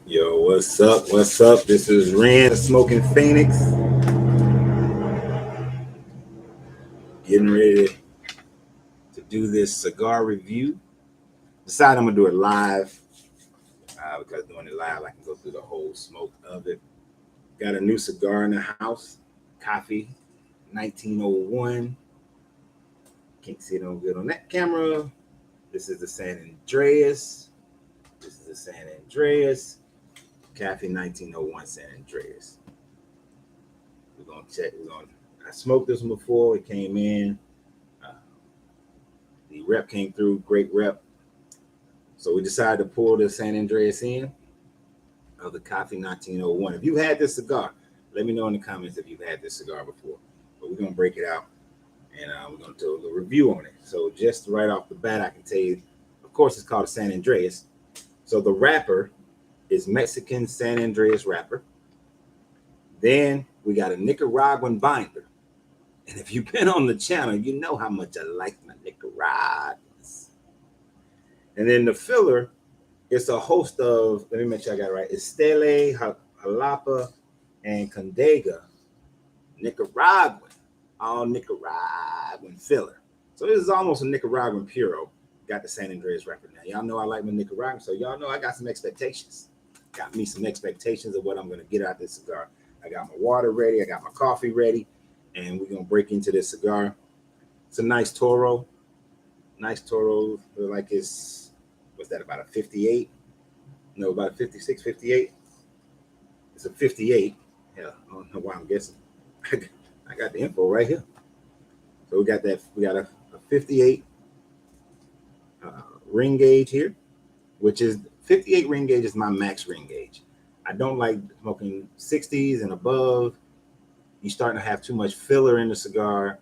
Yo, what's up? What's up? This is Renz smoking Phoenix. Getting ready to do this cigar review. Decided I'm gonna do it live because doing it live, I can go through the whole smoke of it. Got a new cigar in the house, Kafie, 1901. Can't see it on good on that camera. This is the San Andreas. This is the San Andreas. Kafie 1901 San Andreas. We're gonna check. I smoked this one before. It came in. Uh, the rep came through. Great rep. So we decided to pull the San Andreas in of the Kafie 1901. If you've had this cigar, let me know in the comments if you've had this cigar before. But we're gonna break it out and we're gonna do a little review on it. So just right off the bat, I can tell you, of course, it's called a San Andreas. So the wrapper is Mexican San Andreas wrapper. Then we got a Nicaraguan binder. And if you've been on the channel, you know how much I like my Nicaraguans. And then the filler, it's a host of, let me make sure I got it right, Esteli, Jalapa, and Condega, Nicaraguan, all Nicaraguan filler. So this is almost a Nicaraguan Puro. Got the San Andreas wrapper now. Y'all know I like my Nicaraguan, so y'all know I got some expectations. Got me some expectations of what I'm going to get out of this cigar. I got my water ready. I got my coffee ready. And we're going to break into this cigar. It's a nice Toro. Nice Toro. Like it's, what's that, about a 58? No, about a 56, 58. It's a 58. Yeah, I don't know why I'm guessing. I got the info right here. So we got that. We got a 58 ring gauge here, which is 58 ring gauge is my max ring gauge. I don't like smoking 60s and above. You're starting to have too much filler in the cigar.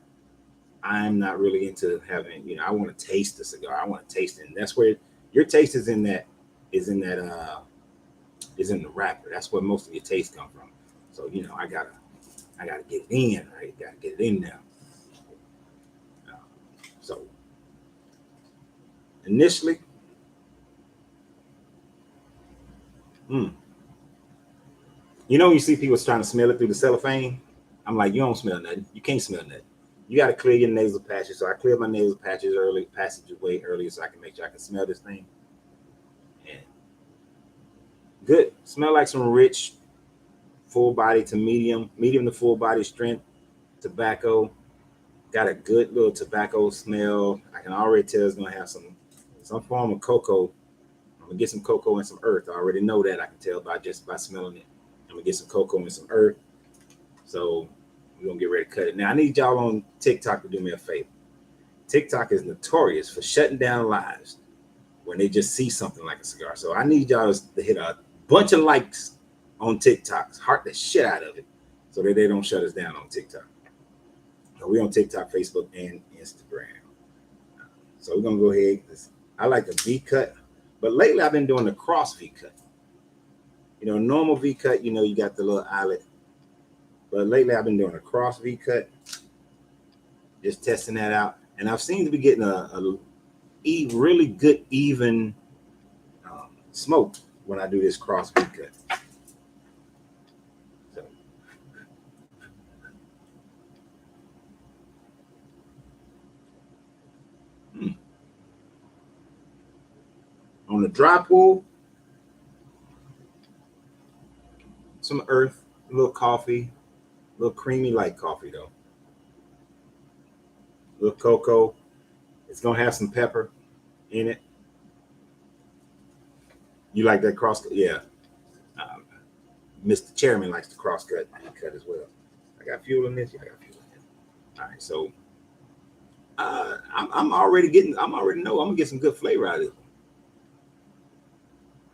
I'm not really into having, I want to taste the cigar. I want to taste it. And that's where your taste is in that, is in the wrapper. That's where most of your taste come from. So, I gotta get it in, right? Gotta get it in now. So initially, you see people trying to smell it through the cellophane. I'm like, you don't smell nothing. You can't smell nothing. You got to clear your nasal patches. So I cleared my nasal patches passageway earlier, so I can make sure I can smell this thing. And good. Smell like some rich, full body to medium to full body strength tobacco. Got a good little tobacco smell. I can already tell it's gonna have some form of cocoa. I'm gonna get some cocoa and some earth. I already know that. I can tell by smelling it. I'm gonna get some cocoa and some earth. So we're gonna get ready to cut it. Now I need y'all on TikTok to do me a favor. TikTok is notorious for shutting down lives when they just see something like a cigar. So I need y'all to hit a bunch of likes on TikTok, heart the shit out of it, so that they don't shut us down on TikTok. So we on TikTok, Facebook, and Instagram. So we're gonna go ahead. I like the V cut, but lately I've been doing the cross V cut. Normal V cut, you got the little eyelet. But lately I've been doing a cross V cut, just testing that out. And I've seemed to be getting a really good, even smoke when I do this cross V cut. So, on the dry pull, some earth, a little coffee, a little creamy like coffee though. A little cocoa. It's gonna have some pepper in it. You like that cross cut? Yeah. Um, Mr. Chairman likes the cross cut as well. I got fuel in this. Yeah, I got fuel in this. All right, so I'm already know I'm gonna get some good flavor out of it,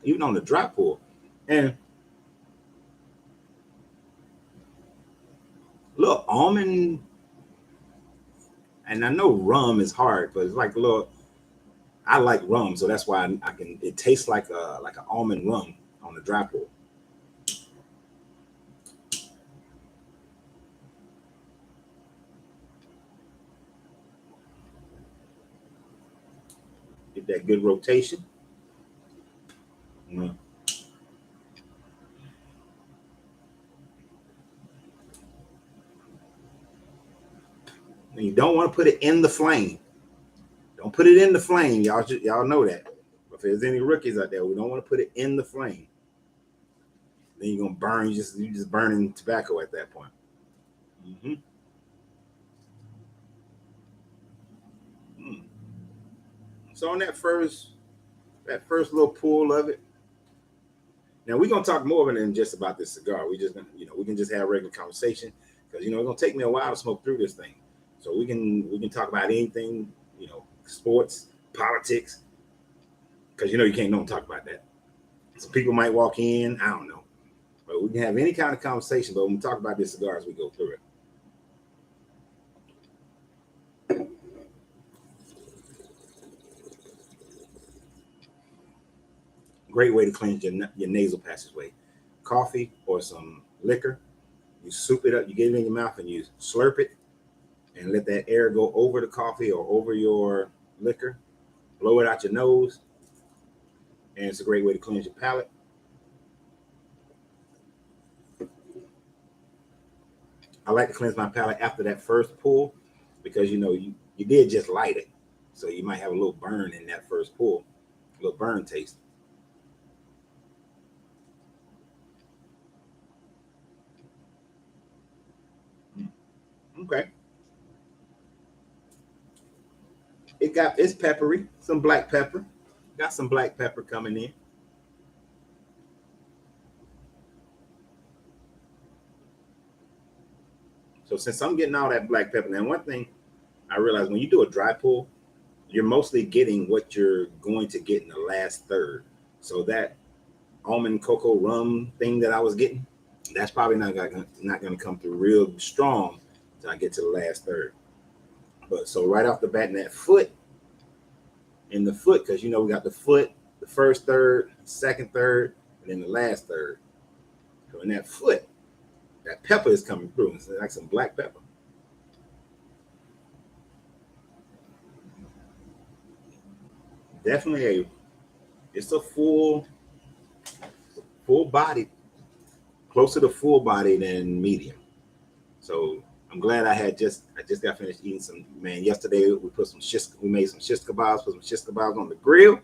even on the dry pull, and a little almond. And I know rum is hard, but it's like a little. I like rum, so that's why I can. It tastes like an almond rum on the dry pull. Get that good rotation. Mm. you don't want to put it in the flame. Don't put it in the flame. Y'all know that. But if there's any rookies out there, we don't want to put it in the flame. Then you're gonna burn. You just burning tobacco at that point. Mm-hmm. Mm. So on that first little pull of it. Now we're gonna talk more than just about this cigar. We just we can just have a regular conversation because it's gonna take me a while to smoke through this thing. So we can talk about anything, sports, politics, because you can't talk about that. Some people might walk in, I don't know. But we can have any kind of conversation, but when we talk about this cigar as we go through it. Great way to cleanse your nasal passageway. Coffee or some liquor, you soup it up, you get it in your mouth and you slurp it and let that air go over the coffee or over your liquor. Blow it out your nose, and it's a great way to cleanse your palate. I like to cleanse my palate after that first pull because you did just light it, so you might have a little burn in that first pull, a little burn taste. Okay. It's peppery, some black pepper. Got some black pepper coming in. So since I'm getting all that black pepper, now one thing I realized when you do a dry pull, you're mostly getting what you're going to get in the last third. So that almond cocoa rum thing that I was getting, that's probably not going to come through real strong until I get to the last third. But so right off the bat in the foot, because we got the foot, the first third, second third, and then the last third. So in that foot, that pepper is coming through. It's like some black pepper. Definitely it's a full body, closer to full body than medium. So I'm glad I just got finished eating some, man. Yesterday we made some shish kebabs, put some shish kebabs on the grill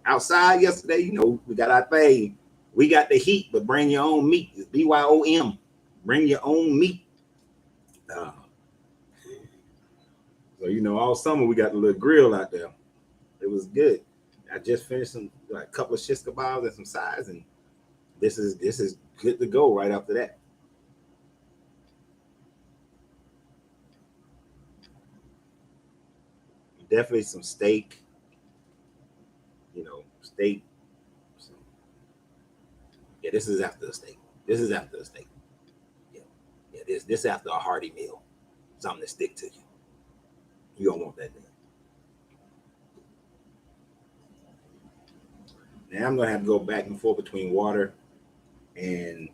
outside yesterday. We got our thing. We got the heat, but bring your own meat. It's BYOM. Bring your own meat. So all summer we got the little grill out there. It was good. I just finished a couple of shish kebabs and some sides, and this is good to go right after that. Definitely some steak. Steak. So, yeah, this is after the steak. Yeah, this after a hearty meal. Something to stick to you. You don't want that thing. Now I'm gonna have to go back and forth between water and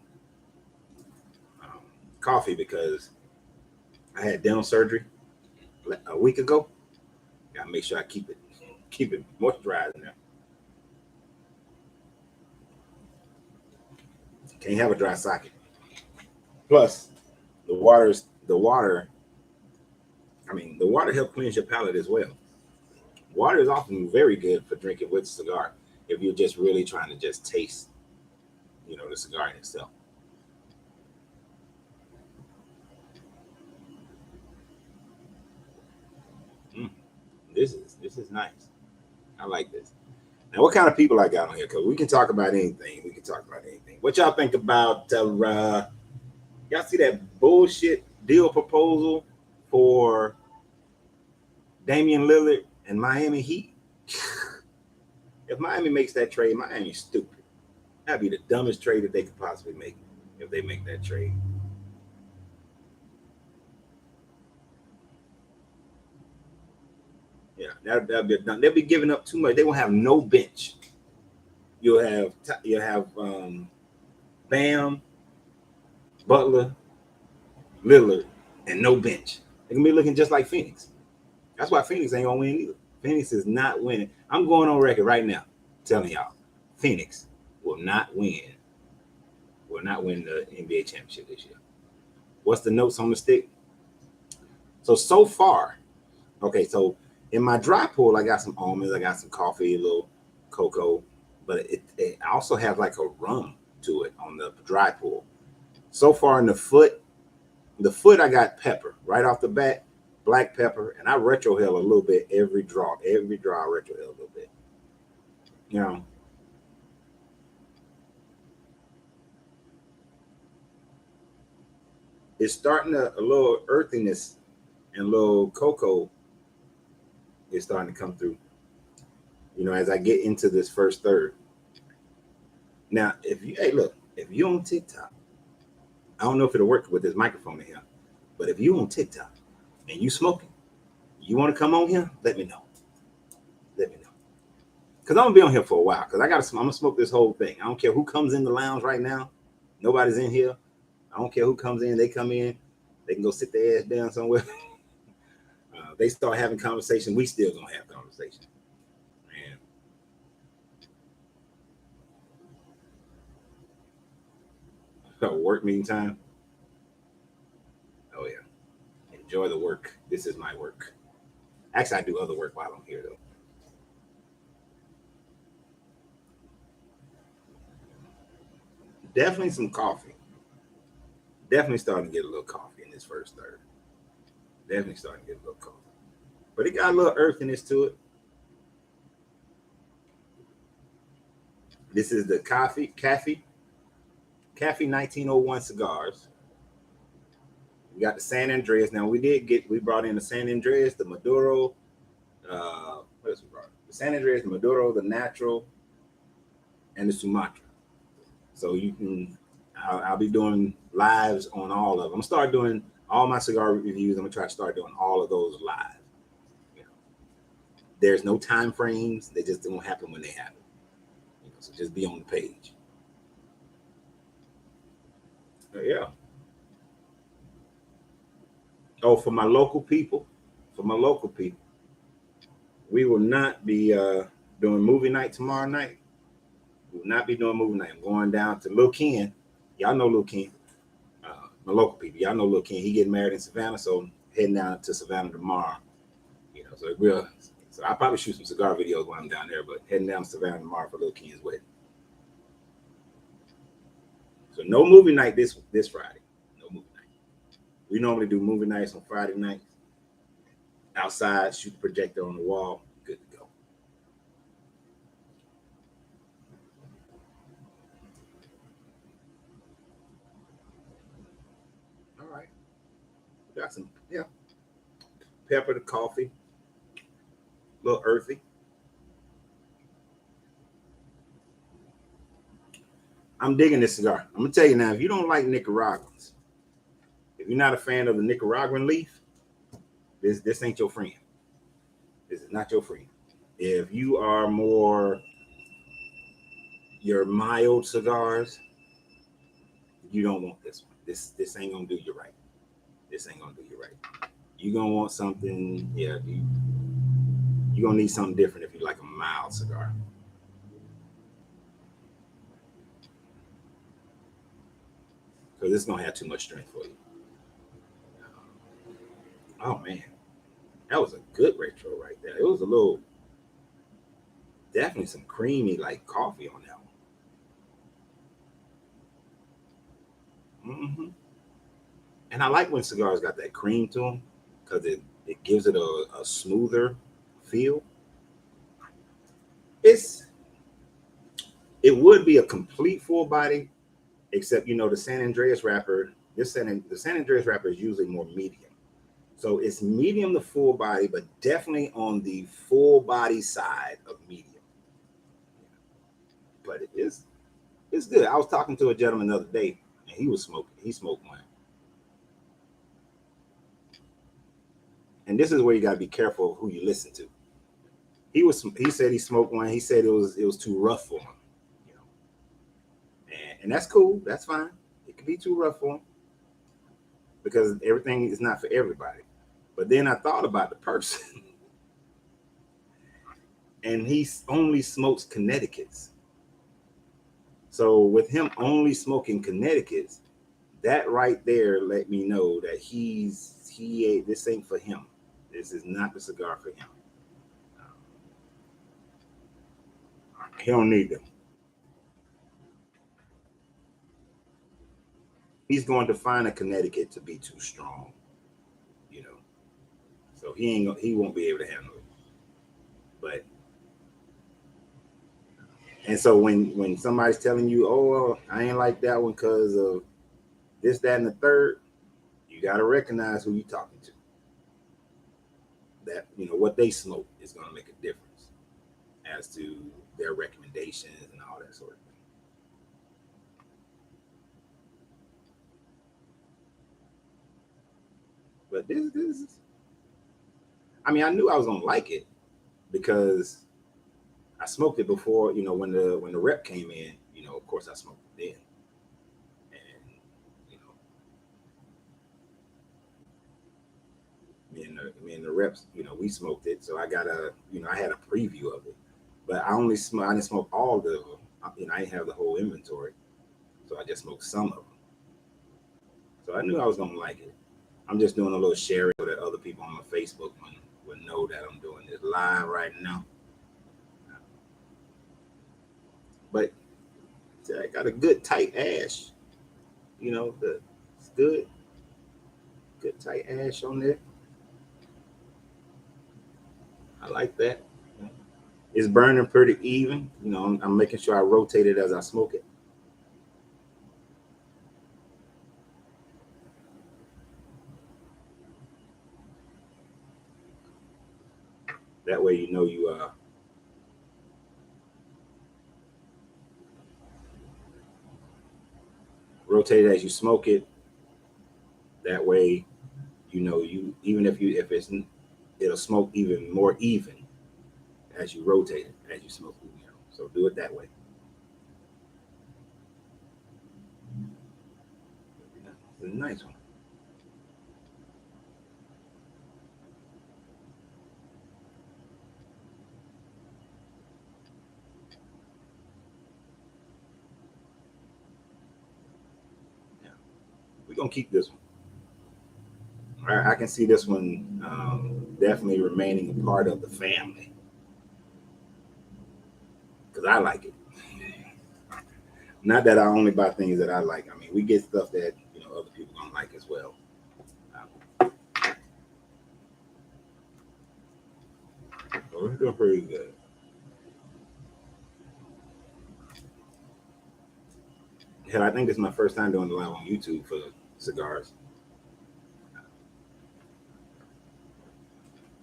coffee because I had dental surgery a week ago. Gotta make sure I keep it moisturized now. Can't have a dry socket. Plus, the water. I mean, the water helps cleanse your palate as well. Water is often very good for drinking with cigar if you're just really trying to just taste, the cigar in itself. Mm, this is nice. I like this. Now, what kind of people I got on here? Because we can talk about anything. What y'all think about? Y'all see that bullshit deal proposal for Damian Lillard and Miami Heat? If Miami makes that trade, Miami's stupid. That'd be the dumbest trade that they could possibly make if they make that trade. Yeah, that'll be done. They'll be giving up too much. They won't have no bench. You'll have Bam, Butler, Lillard, and no bench. They're gonna be looking just like Phoenix. That's why Phoenix ain't gonna win either. Phoenix is not winning. I'm going on record right now telling y'all, Phoenix will not win. Will not win the NBA championship this year. What's the notes on the stick? So far, okay, so in my dry pull, I got some almonds, I got some coffee, a little cocoa, but it also has like a rum to it on the dry pull. So far in the foot I got pepper right off the bat, black pepper, and I retrohale a little bit every draw I retrohale a little bit. You know, it's starting a little earthiness and a little cocoa is starting to come through. You know, as I get into this first third. Now, if you hey look, if you on TikTok, I don't know if it'll work with this microphone in here, but if you on TikTok and you smoking, you want to come on here, let me know. Let me know. Because I'm gonna be on here for a while. Because I'm gonna smoke this whole thing. I don't care who comes in the lounge right now. Nobody's in here. I don't care who comes in. They come in. They can go sit their ass down somewhere. They start having conversation. We still gonna have conversation. Man. Work meeting time. Oh yeah. Enjoy the work. This is my work. Actually, I do other work while I'm here though. Definitely some coffee. Definitely starting to get a little coffee in this first third. Definitely starting to get a little coffee. But it got a little earthiness to it. This is the Kafie 1901 cigars. We got the San Andreas. Now we brought in the San Andreas, the Maduro. What else we brought? The San Andreas, the Maduro, the Natural, and the Sumatra. So you can, I'll be doing lives on all of them. I'm start doing all my cigar reviews. I'm gonna try to start doing all of those live. You know, there's no time frames. They just don't happen when they happen. You know, so just be on the page. Yeah. Oh, for my local people, we will not be doing movie night tomorrow night. We will not be doing movie night. I'm going down to Lil Ken. Y'all know Lil Ken. My local people, y'all know Lil Ken. He getting married in Savannah, so I'm heading down to Savannah tomorrow. You know, so I'll probably shoot some cigar videos while I'm down there, but heading down to Savannah tomorrow for Lil Ken's wedding. So no movie night this Friday. No movie night. We normally do movie nights on Friday nights. Outside, shoot the projector on the wall. Good to go. All right. We got some, yeah. Pepper, the coffee, a little earthy. I'm digging this cigar. I'm gonna tell you now, if you don't like Nicaraguans, if you're not a fan of the Nicaraguan leaf, this ain't your friend. This is not your friend. If you are more your mild cigars, you don't want this one. This ain't gonna do you right. This ain't gonna do you right. You're gonna want something, yeah, you're gonna need something different if you like a mild cigar. Because it's gonna have too much strength for you. Oh man, that was a good retro right there. It was a little, definitely some creamy like coffee on that one. And I like when cigars got that cream to them because it gives it a smoother feel. It's it would be a complete full body, except the San Andreas wrapper. The San Andreas wrapper is usually more medium. So it's medium to full body, but definitely on the full body side of medium. But it's good. I was talking to a gentleman the other day, and he was smoking. He smoked one, and this is where you got to be careful who you listen to. He said he smoked one. He said it was too rough for him, you know, and that's cool. That's fine. It can be too rough for him because everything is not for everybody. But then I thought about the person, and he only smokes Connecticut's. So with him only smoking Connecticut's, That right there let me know that this ain't for him. This is not the cigar for him. He don't need them. He's going to find a Connecticut to be too strong, you know. So he won't be able to handle it. But and so when somebody's telling you, oh, well, I ain't like that one because of this, that, and the third, you got to recognize who you're talking to. That what they smoke is going to make a difference as to their recommendations and all that sort of thing. But I mean, I knew I was gonna like it because I smoked it before. When the rep came in. Of course, I smoked it then, and you know, me and the reps, we smoked it. So I had a preview of it, but I didn't smoke all of them. I didn't have the whole inventory, so I just smoked some of them. So I knew I was gonna like it. I'm just doing a little sharing so that other people on my Facebook will know that I'm doing this live right now. But I got a good tight ash. It's good tight ash on there. I like that. It's burning pretty even. I'm making sure I rotate it as I smoke it. That way, you rotate it as you smoke it. That way, you even if it'll smoke even more even as you rotate it as you smoke it. So do it that way. It's a nice one. Yeah, we're gonna keep this one. I can see this one definitely remaining a part of the family because I like it. Not that I only buy things that I like. I mean, we get stuff that other people don't like as well. So we're doing pretty good. Hell, I think this is my first time doing the live on YouTube for cigars.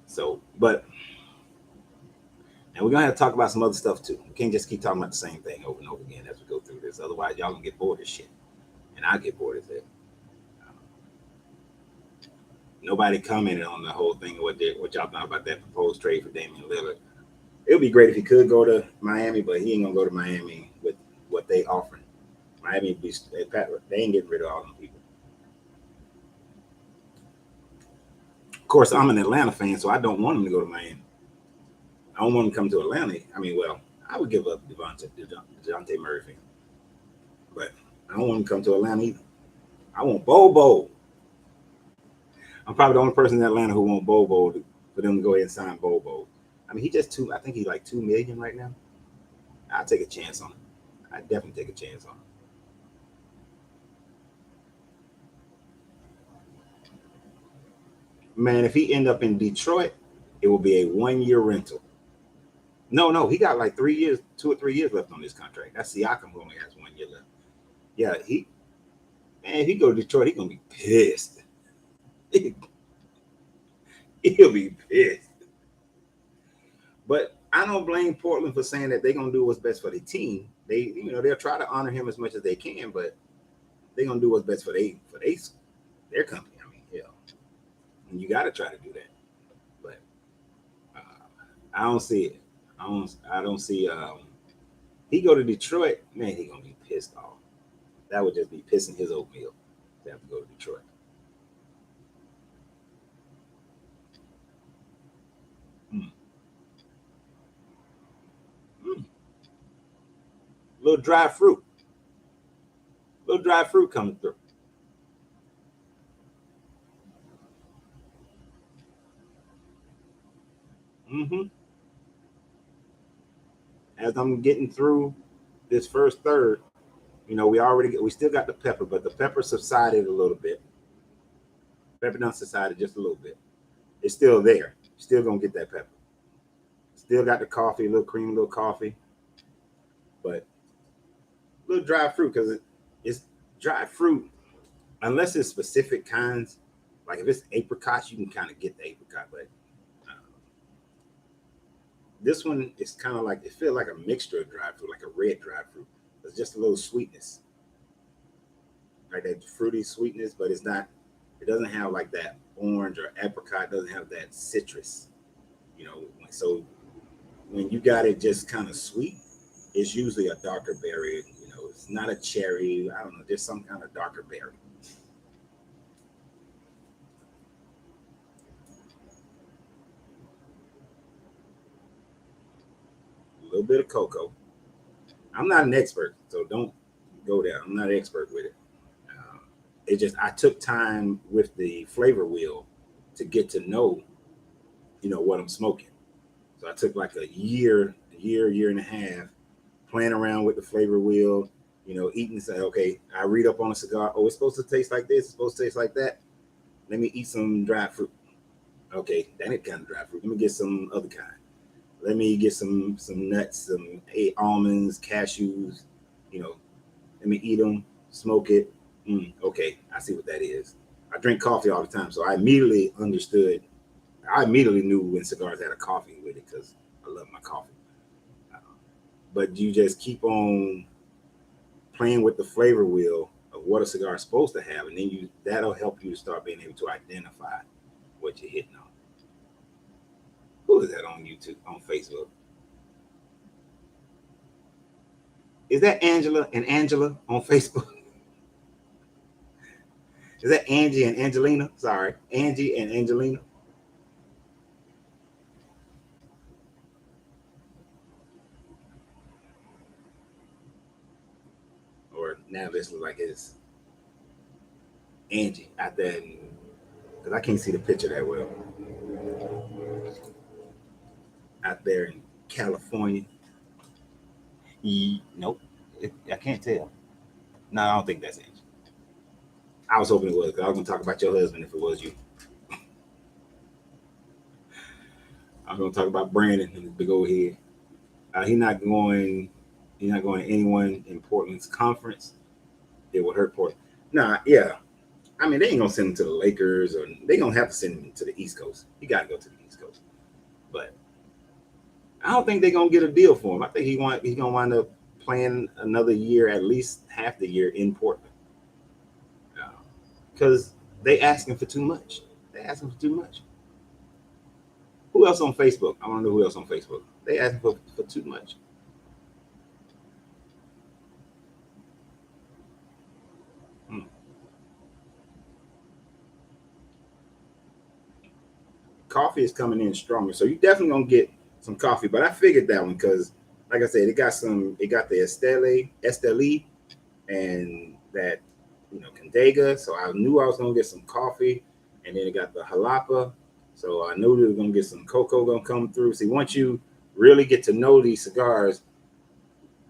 So, but and we're gonna have to talk about some other stuff too. We can't just keep talking about the same thing over and over again as we go through this. Otherwise, y'all gonna get bored of shit, and I get bored of it. Nobody commented on the whole thing. What y'all thought about that proposed trade for Damian Lillard? It would be great if he could go to Miami, but he ain't gonna go to Miami with what they offering. Miami, they ain't getting rid of all them people. Of course, I'm an Atlanta fan, so I don't want him to go to Miami. I don't want him to come to Atlanta. I mean, well, I would give up Dejounte Murphy, but I don't want him to come to Atlanta either. I want Bobo. I'm probably the only person in Atlanta who want Bobo for them to go ahead and sign Bobo. I mean, he just two. I think he's like 2 million right now. I'll take a chance on him. I definitely take a chance on him. Man, if he end up in Detroit, it will be a 1 year rental. No, he got like 3 years, 2 or 3 years left on this contract. That's Siakam who only has 1 year left. Yeah, if he go to Detroit, he's gonna be pissed. He'll be pissed. But I don't blame Portland for saying that they're gonna do what's best for the team. They'll try to honor him as much as they can, but they're gonna do what's best for their company. I mean, hell, and you got to try to do that. But uh, I don't see it. I don't see. He go to Detroit, man, he gonna be pissed off. That would just be pissing his oatmeal to have to go to Detroit. Mm. Mm. Little dry fruit coming through. Mm-hmm. As I'm getting through this first third, we still got the pepper, but the pepper subsided a little bit. Pepper done subsided just a little bit. It's still there. Still gonna get that pepper. Still got the coffee, a little cream, a little coffee, but a little dry fruit because it's dry fruit. Unless it's specific kinds, like if it's apricots, you can kind of get the apricot, but uh, this one is kind of like it feels like a mixture of dry fruit, like a red dry fruit. There's just a little sweetness, like that fruity sweetness, but it's not. It doesn't have like that orange or apricot. It doesn't have that citrus. You know, so when you got it just kind of sweet, it's usually a darker berry. It's not a cherry. I don't know. There's some kind of darker berry. A little bit of cocoa. I'm not an expert, so don't go there. I'm not an expert with it. Uh, it just I took time with the flavor wheel to get to know, what I'm smoking. So I took like year and a half playing around with the flavor wheel, eating. Say, okay, I read up on a cigar. Oh, it's supposed to taste like this. It's supposed to taste like that. Let me eat some dry fruit. Okay, that ain't kind of dry fruit. Let me get some other kind. Let me get some nuts, some almonds, cashews. You know, let me eat them, smoke it. Okay, I see what that is. I drink coffee all the time, so I immediately understood. I immediately knew when cigars had a coffee with it because I love my coffee. Uh, but you just keep on playing with the flavor wheel of what a cigar is supposed to have, and then that'll help you to start being able to identify what you're hitting on. Who is that on YouTube, on Facebook? Is that Angela and Angela on Facebook? Is that Angie and Angelina? Sorry, Angie and Angelina. Or now this looks like it's Angie out there, because I can't see the picture that well. Out there in California. Nope, I can't tell. No, I don't think that's Angie. I was hoping it was, because I was going to talk about your husband if it was you. I was going to talk about Brandon and his big old head. He's not going. He's not going to anyone in Portland's conference. It would hurt Portland. Nah, yeah. I mean, they ain't gonna send him to the Lakers, or they gonna have to send him to the East Coast. He got to go to the East Coast. But I don't think they're gonna get a deal for him. I think he's gonna wind up playing another year, at least half the year in Portland, because they asking for too much. They asking for too much. Who else on Facebook? I want to know who else on Facebook. They asking for too much. Hmm. Coffee is coming in stronger, so you definitely gonna get some coffee. But I figured that one because, like I said, it got the Esteli, and that Condega. So I knew I was gonna get some coffee, and then it got the Jalapa. So I knew we were gonna get some cocoa gonna come through. See, once you really get to know these cigars,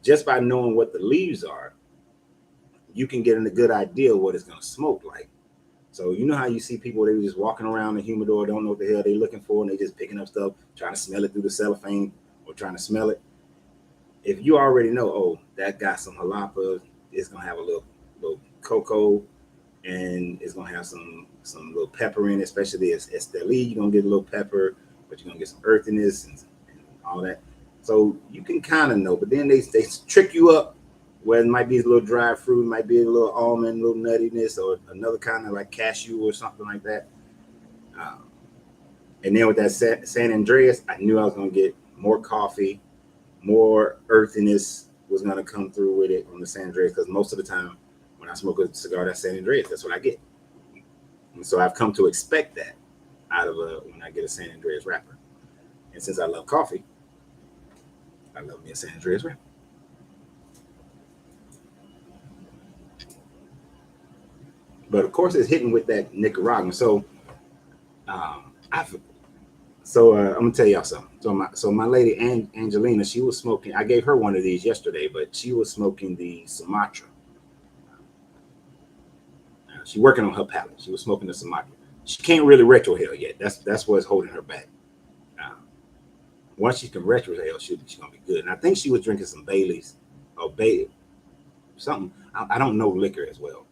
just by knowing what the leaves are, you can get a good idea of what it's gonna smoke like. So you know how you see people, they just walking around the humidor, don't know what the hell they're looking for, and they just picking up stuff, trying to smell it through the cellophane or trying to smell it. If you already know, oh, that got some jalapa, it's gonna have a little cocoa, and it's gonna have some little pepper in it, especially as Esteli, you're gonna get a little pepper, but you're gonna get some earthiness and all that. So you can kind of know, but then they trick you up where it might be a little dry fruit, might be a little almond, a little nuttiness, or another kind of like cashew or something like that. Um, and then with that San Andreas, I knew I was gonna get more coffee, more earthiness was gonna come through with it on the San Andreas, because most of the time when I smoke a cigar that's San Andreas, that's what I get. And so I've come to expect that out of when I get a San Andreas wrapper. And since I love coffee, I love me a San Andreas wrapper. But of course, it's hitting with that Nicaraguan. So I So I'm gonna tell y'all something. So my lady Angelina, she was smoking. I gave her one of these yesterday, but she was smoking the Sumatra. She's working on her palate. She was smoking the Sumatra. She can't really retrohale yet. That's what's holding her back. Uh, Once she can retrohale, she's gonna be good. And I think she was drinking some Bailey's or something. I don't know liquor as well.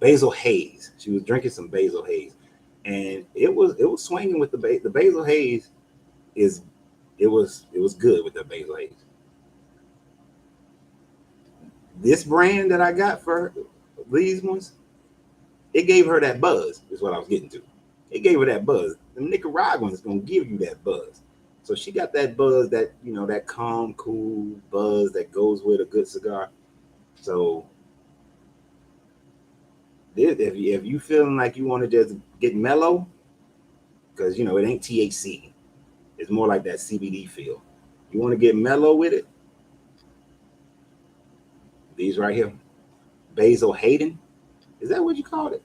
Basil Haze. She was drinking some Basil Haze, and it was swinging with the Basil Haze is it was good with the Basil Haze. This brand that I got for these ones, it gave her that buzz. Is what I was getting to. It gave her that buzz. The Nicaraguans gonna give you that buzz. So she got that buzz, that that calm, cool buzz that goes with a good cigar. So if you feeling like you want to just get mellow, because it ain't THC, it's more like that CBD feel. You want to get mellow with it? These right here, Basil Hayden. Is that what you called it?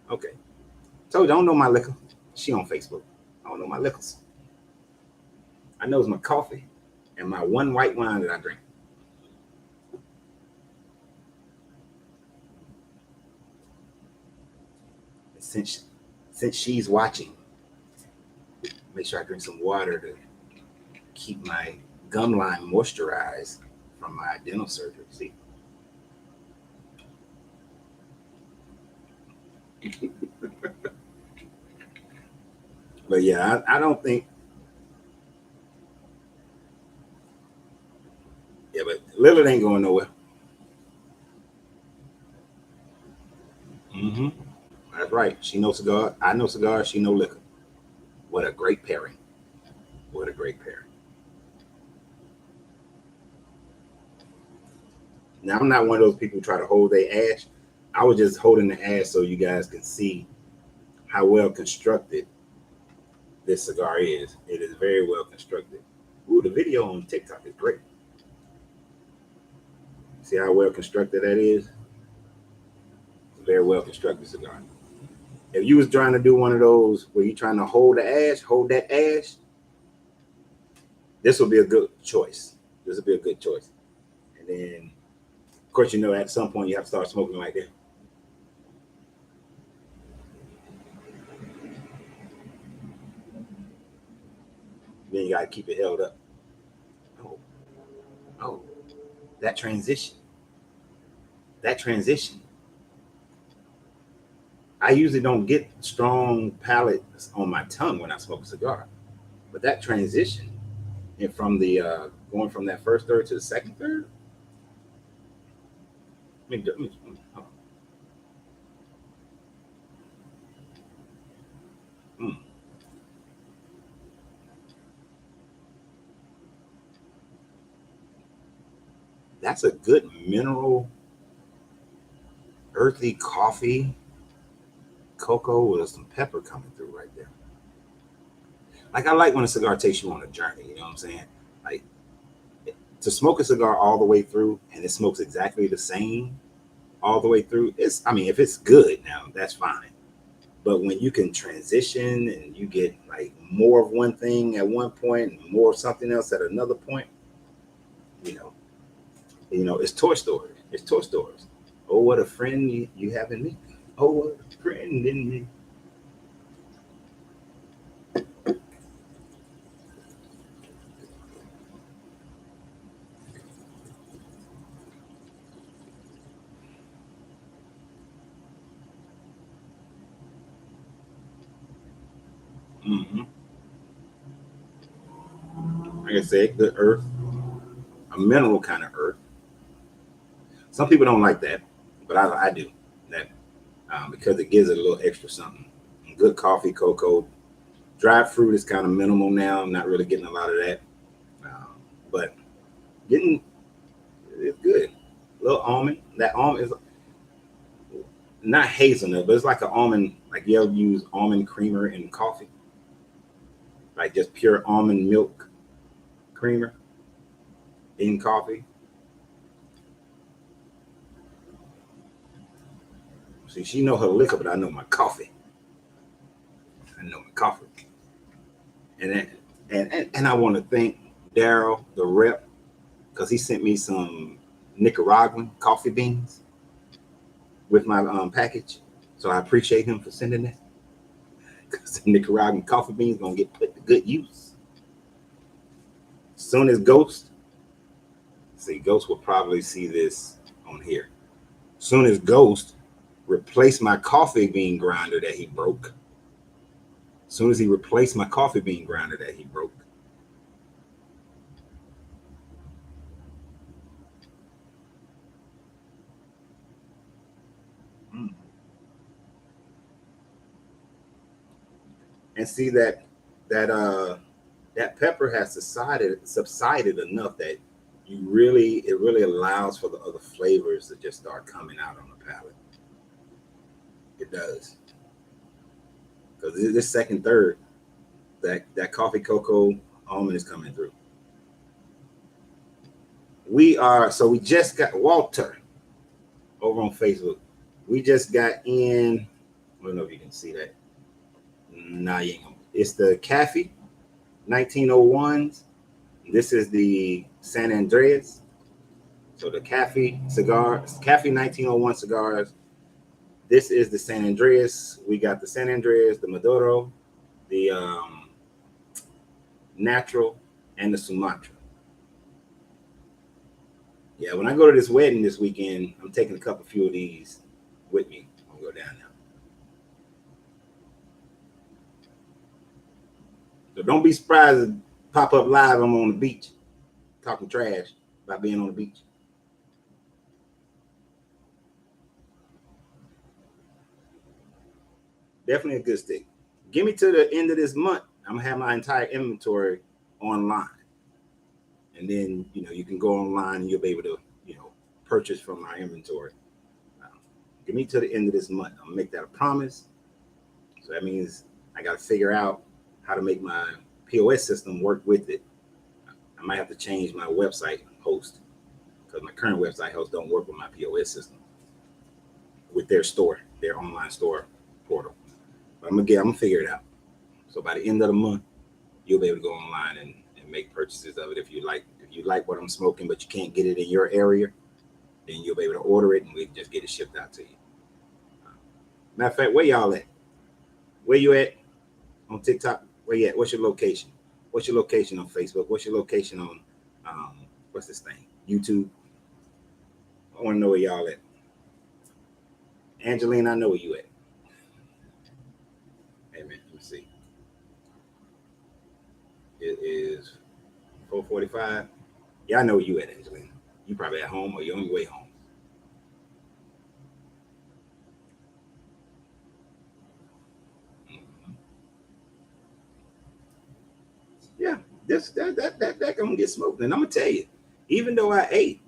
Okay. Told you I don't know my liquor. She on Facebook. I don't know my liquors. I know it's my coffee and my one white wine that I drink. And since she's watching, make sure I drink some water to keep my gum line moisturized from my dental surgery. See, but yeah, I don't think. Yeah, but Lilith ain't going nowhere. Mm-hmm. That's right. She knows cigar. I know cigars. She know liquor. What a great pairing. What a great pairing. Now I'm not one of those people who try to hold their ash. I was just holding the ash so you guys can see how well constructed this cigar is. It is very well constructed. Ooh, the video on TikTok is great. See how well constructed that is? Very well constructed cigar. If you was trying to do one of those where you're trying to hold the ash, hold that ash, this will be a good choice. This will be a good choice. And then, of course, at some point you have to start smoking like that. Then you got to keep it held up. Oh, oh, that transition. That transition. I usually don't get strong palates on my tongue when I smoke a cigar, but that transition and from the going from that first third to the second third, oh, mm, that's a good mineral, earthy coffee, cocoa with some pepper coming through right there. Like I like when a cigar takes you on a journey. You know what I'm saying? Like to smoke a cigar all the way through and it smokes exactly the same all the way through. It's I mean, if it's good now, that's fine. But when you can transition and you get like more of one thing at one point and more of something else at another point, you know, it's Toy Story. It's Toy Stories. Oh, what a friend you have in me. Oh, what a friend in me. Mm-hmm. Like I said, good earth, a mineral kind of earth. Some people don't like that, but I do that because it gives it a little extra something. Good coffee, cocoa, dried fruit is kind of minimal now. I'm not really getting a lot of that, um, but getting it's good. A little almond. That almond is not hazelnut, but it's like an almond. Like you ever use almond creamer in coffee, like just pure almond milk creamer in coffee. See, she know her liquor, but I know my coffee. I know my coffee. And I want to thank Daryl, the rep, because he sent me some Nicaraguan coffee beans with my package. So I appreciate him for sending that, because the Nicaraguan coffee beans gonna get put to good use. Soon as Ghost will probably see this on here. Soon as Ghost replaced my coffee bean grinder that he broke. Soon as he replaced my coffee bean grinder that he broke. And see that pepper has subsided enough that it really allows for the other flavors to just start coming out on the palate. It does. Because this second, third, that coffee cocoa almond is coming through. We just got Walter over on Facebook. We just got in. I don't know if you can see that. Nah, you ain't gonna. It's the Kafie 1901s. This is the San Andreas. So the Kafie cigars, Kafie 1901 cigars. This is the San Andreas. We got the San Andreas, the Maduro, the Natural, and the Sumatra. Yeah, when I go to this wedding this weekend, I'm taking a few of these with me. I'll go down now. So don't be surprised if pop up live. I'm on the beach talking trash about being on the beach. Definitely a good stick. Give me to the end of this month. I'm gonna have my entire inventory online, and then you can go online and you'll be able to purchase from my inventory. Give me to the end of this month. I'm gonna make that a promise. So that means I got to figure out how to make my POS system work with it. I might have to change my website host, because my current website host don't work with my POS system, with their online store portal. But I'm gonna figure it out. So by the end of the month, you'll be able to go online and make purchases of it. If you like what I'm smoking, but you can't get it in your area, then you'll be able to order it and we can just get it shipped out to you. Matter of fact, where y'all at? Where you at on TikTok? Where you at? What's your location? What's your location on Facebook? What's your location on what's this thing? YouTube? I want to know where y'all at. Angeline, I know where you at. Hey man, let me see. It is 4:45. Yeah, I know where you at, Angeline. You probably at home or you're on your way home. Yeah, that gonna get smoked. And I'm gonna tell you, even though I ate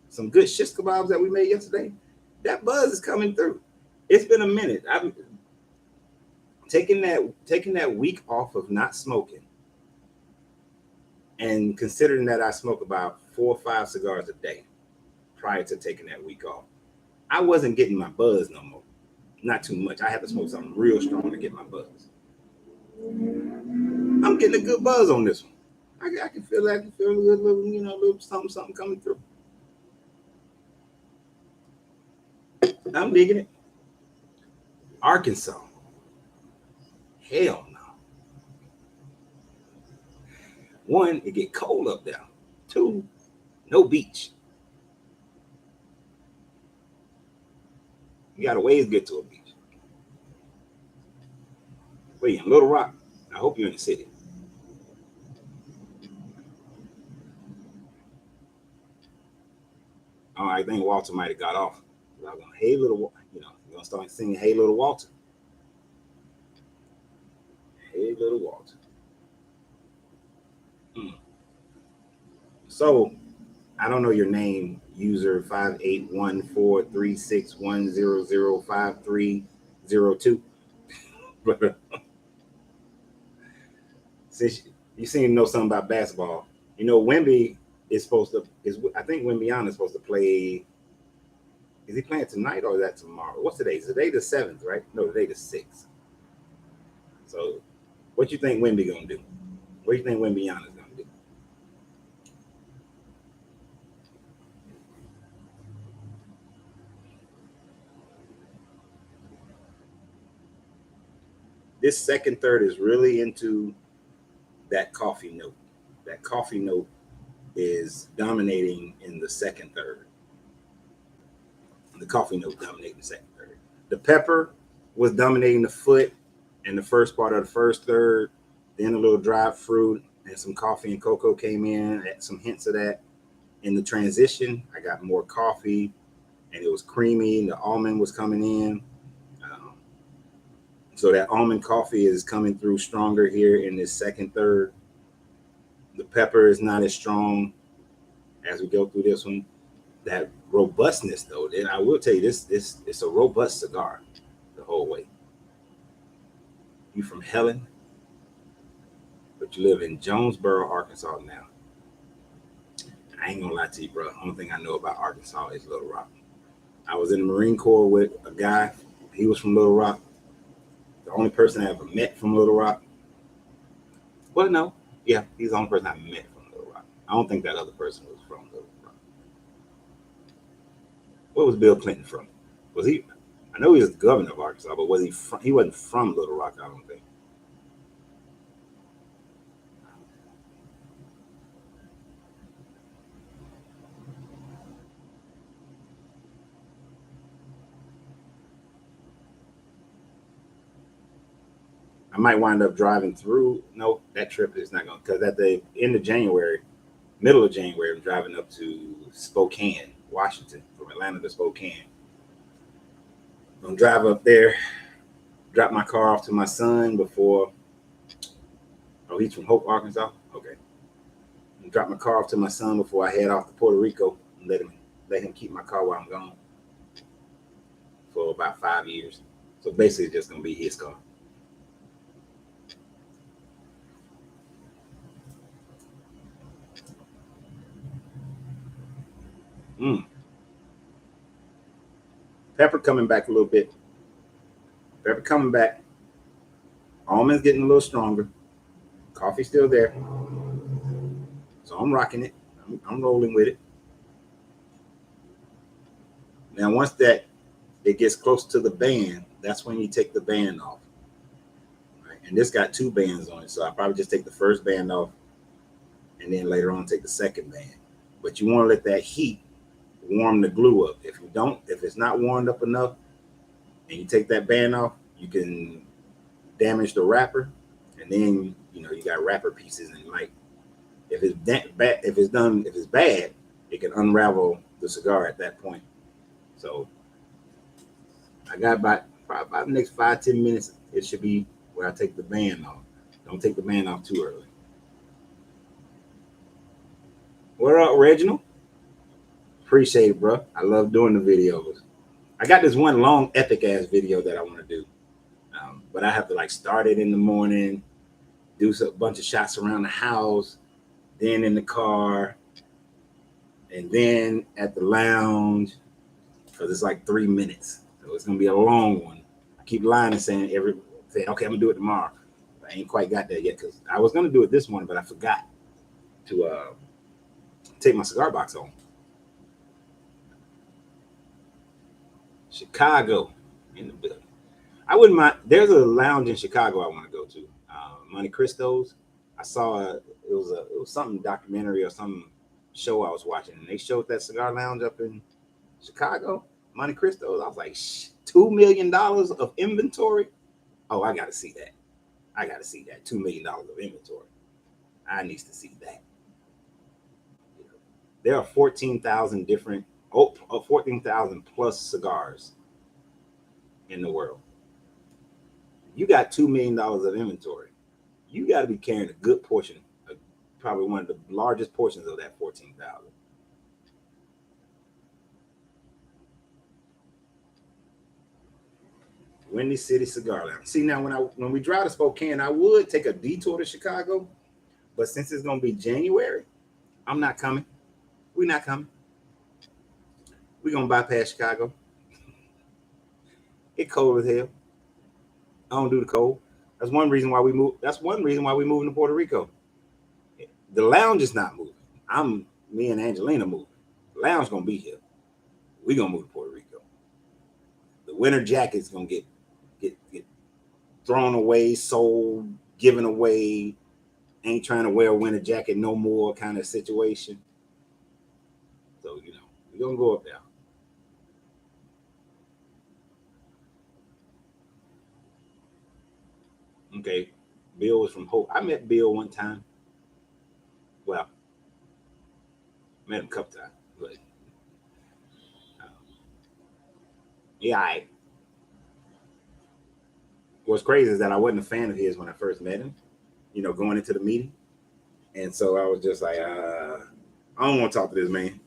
some good shish kebabs that we made yesterday, that buzz is coming through. It's been a minute. I've taking that week off of not smoking, and considering that I smoke about 4 or 5 cigars a day prior to taking that week off, I wasn't getting my buzz no more. Not too much. I had to smoke something real strong to get my buzz. I'm getting a good buzz on this one. I can feel that. I can feel a little something coming through. I'm digging it. Arkansas. Hell no. One, it get cold up there. Two, no beach. You got a ways to get to a beach. Wait, in Little Rock? I hope you're in the city. Oh, I think Walter might have got off. I was going, hey, little, you're going to start singing, hey, little Walter. Hey, little Walter. So, I don't know your name, user 58143610053002. But since you seem to know something about basketball, Wemby is supposed to, I think Wembyana is supposed to play. Is he playing tonight or is that tomorrow? What's today? Today the 7th, right? No, today the 6th. So What you think Wimby gonna do? What do you think Wimbiana's gonna do? This second third is really into that coffee note. That coffee note is dominating in the second third. The coffee note dominating the second third. The pepper was dominating the foot in the first part of the first third. Then a little dried fruit and some coffee and cocoa came in. Some hints of that. In the transition, I got more coffee and it was creamy. And the almond was coming in. Um, so that almond coffee is coming through stronger here in this second third. The pepper is not as strong as we go through this one. That robustness, though, then I will tell you this it's a robust cigar the whole way. You from Helen, but you live in Jonesboro, Arkansas now. I ain't gonna lie to you, bro. Only thing I know about Arkansas is Little Rock. I was in the Marine Corps with a guy. He was from Little Rock. The only person I ever met from Little Rock. Well, no, yeah, he's the only person I met from Little Rock. I don't think that other person was from Little Rock. What was Bill Clinton from? Was he? I know he was the governor of Arkansas, but was he from? He wasn't from Little Rock, I don't think. I might wind up driving through. No, that trip is not going because at the end of January, middle of January, I'm driving up to Spokane, Washington, from Atlanta to Spokane. I'm gonna drive up there, drop my car off to my son before. Oh, he's from Hope, Arkansas. Okay, drop my car off to my son before I head off to Puerto Rico and let him keep my car while I'm gone for about 5 years. So basically, it's just gonna be his car. Mm. Pepper coming back a little bit. Pepper coming back. Almonds getting a little stronger. Coffee still there. So I'm rocking it. I'm rolling with it. Now, once that it gets close to the band, that's when you take the band off. Right? And this got two bands on it, so I probably just take the first band off, and then later on take the second band. But you want to let that heat warm the glue up. If you don't, if it's not warmed up enough, and you take that band off, you can damage the wrapper, and then you got wrapper pieces, and like if it's bad, if it's bad, it can unravel the cigar at that point. So I got about the next 5-10 minutes. It should be where I take the band off. Don't take the band off too early. What up, Reginald? Appreciate it, bro. I love doing the videos. I got this one long epic ass video that I want to do, but I have to like start it in the morning, do a bunch of shots around the house, then in the car, and then at the lounge because it's like 3 minutes. So it's gonna be a long one. I keep lying and saying okay, I'm gonna do it tomorrow. I ain't quite got there yet because I was gonna do it this morning, but I forgot to take my cigar box home. Chicago in the building. I wouldn't mind. There's a lounge in Chicago I want to go to. Monte Cristo's. I saw it was something documentary or some show I was watching, and they showed that cigar lounge up in Chicago, Monte Cristo's. I was like, $2 million of inventory. Oh, I got to see that. I got to see that $2 million of inventory. I need to see that. There are 14,000 different, 14,000 plus cigars in the world. You got $2 million of inventory. You got to be carrying a good portion, probably one of the largest portions of that 14,000. Windy City Cigar Lounge. See now, when we drive to Spokane, I would take a detour to Chicago, but since it's gonna be January, I'm not coming. We're not coming. We're gonna bypass Chicago. It's cold as hell. I don't do the cold. That's one reason why we move. That's one reason why we moving to Puerto Rico. The lounge is not moving. Me and Angelina moving. The lounge gonna be here. We gonna move to Puerto Rico. The winter jacket's gonna get thrown away, sold, given away. Ain't trying to wear a winter jacket no more kind of situation. So we're gonna go up there. Okay. Bill was from Hope. I met Bill one time. Well, met him a couple times, but yeah. What's crazy is that I wasn't a fan of his when I first met him. Going into the meeting, and so I was just like, I don't want to talk to this man,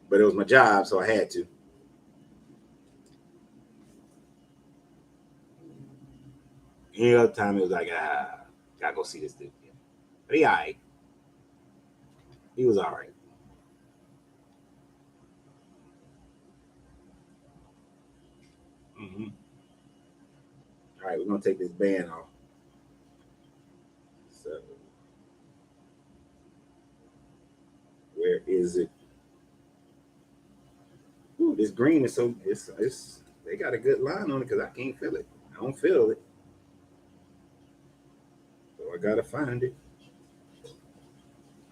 but it was my job, so I had to. Any other time, it was like, gotta go see this dude. But he all right. He was all right. Mm-hmm. All right, we're gonna take this band off. So, where is it? Ooh, this green is so it's they got a good line on it because I can't feel it. I don't feel it, so I gotta find it.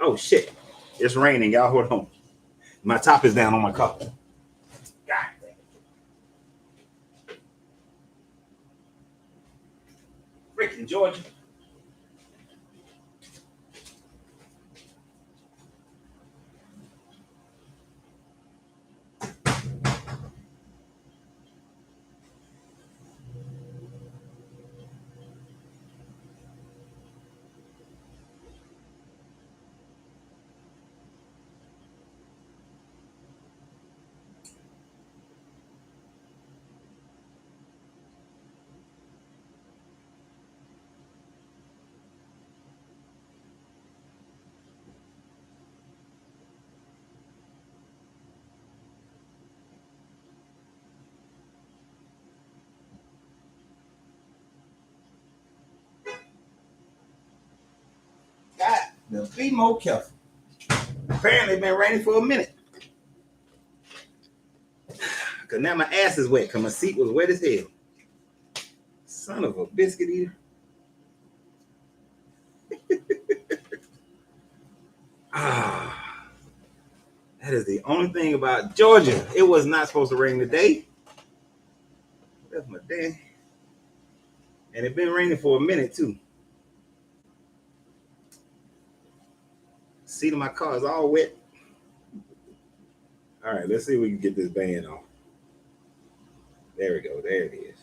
Oh shit! It's raining, y'all. Hold on. My top is down on my car. God damn. Freaking Georgia. God, be more careful. Apparently, it's been raining for a minute. Cause now my ass is wet. Cause my seat was wet as hell. Son of a biscuit eater. Ah, that is the only thing about Georgia. It was not supposed to rain today. That's my day. And it's been raining for a minute too. Seat of my car is all wet. All right, let's see if we can get this band off. There we go. There it is.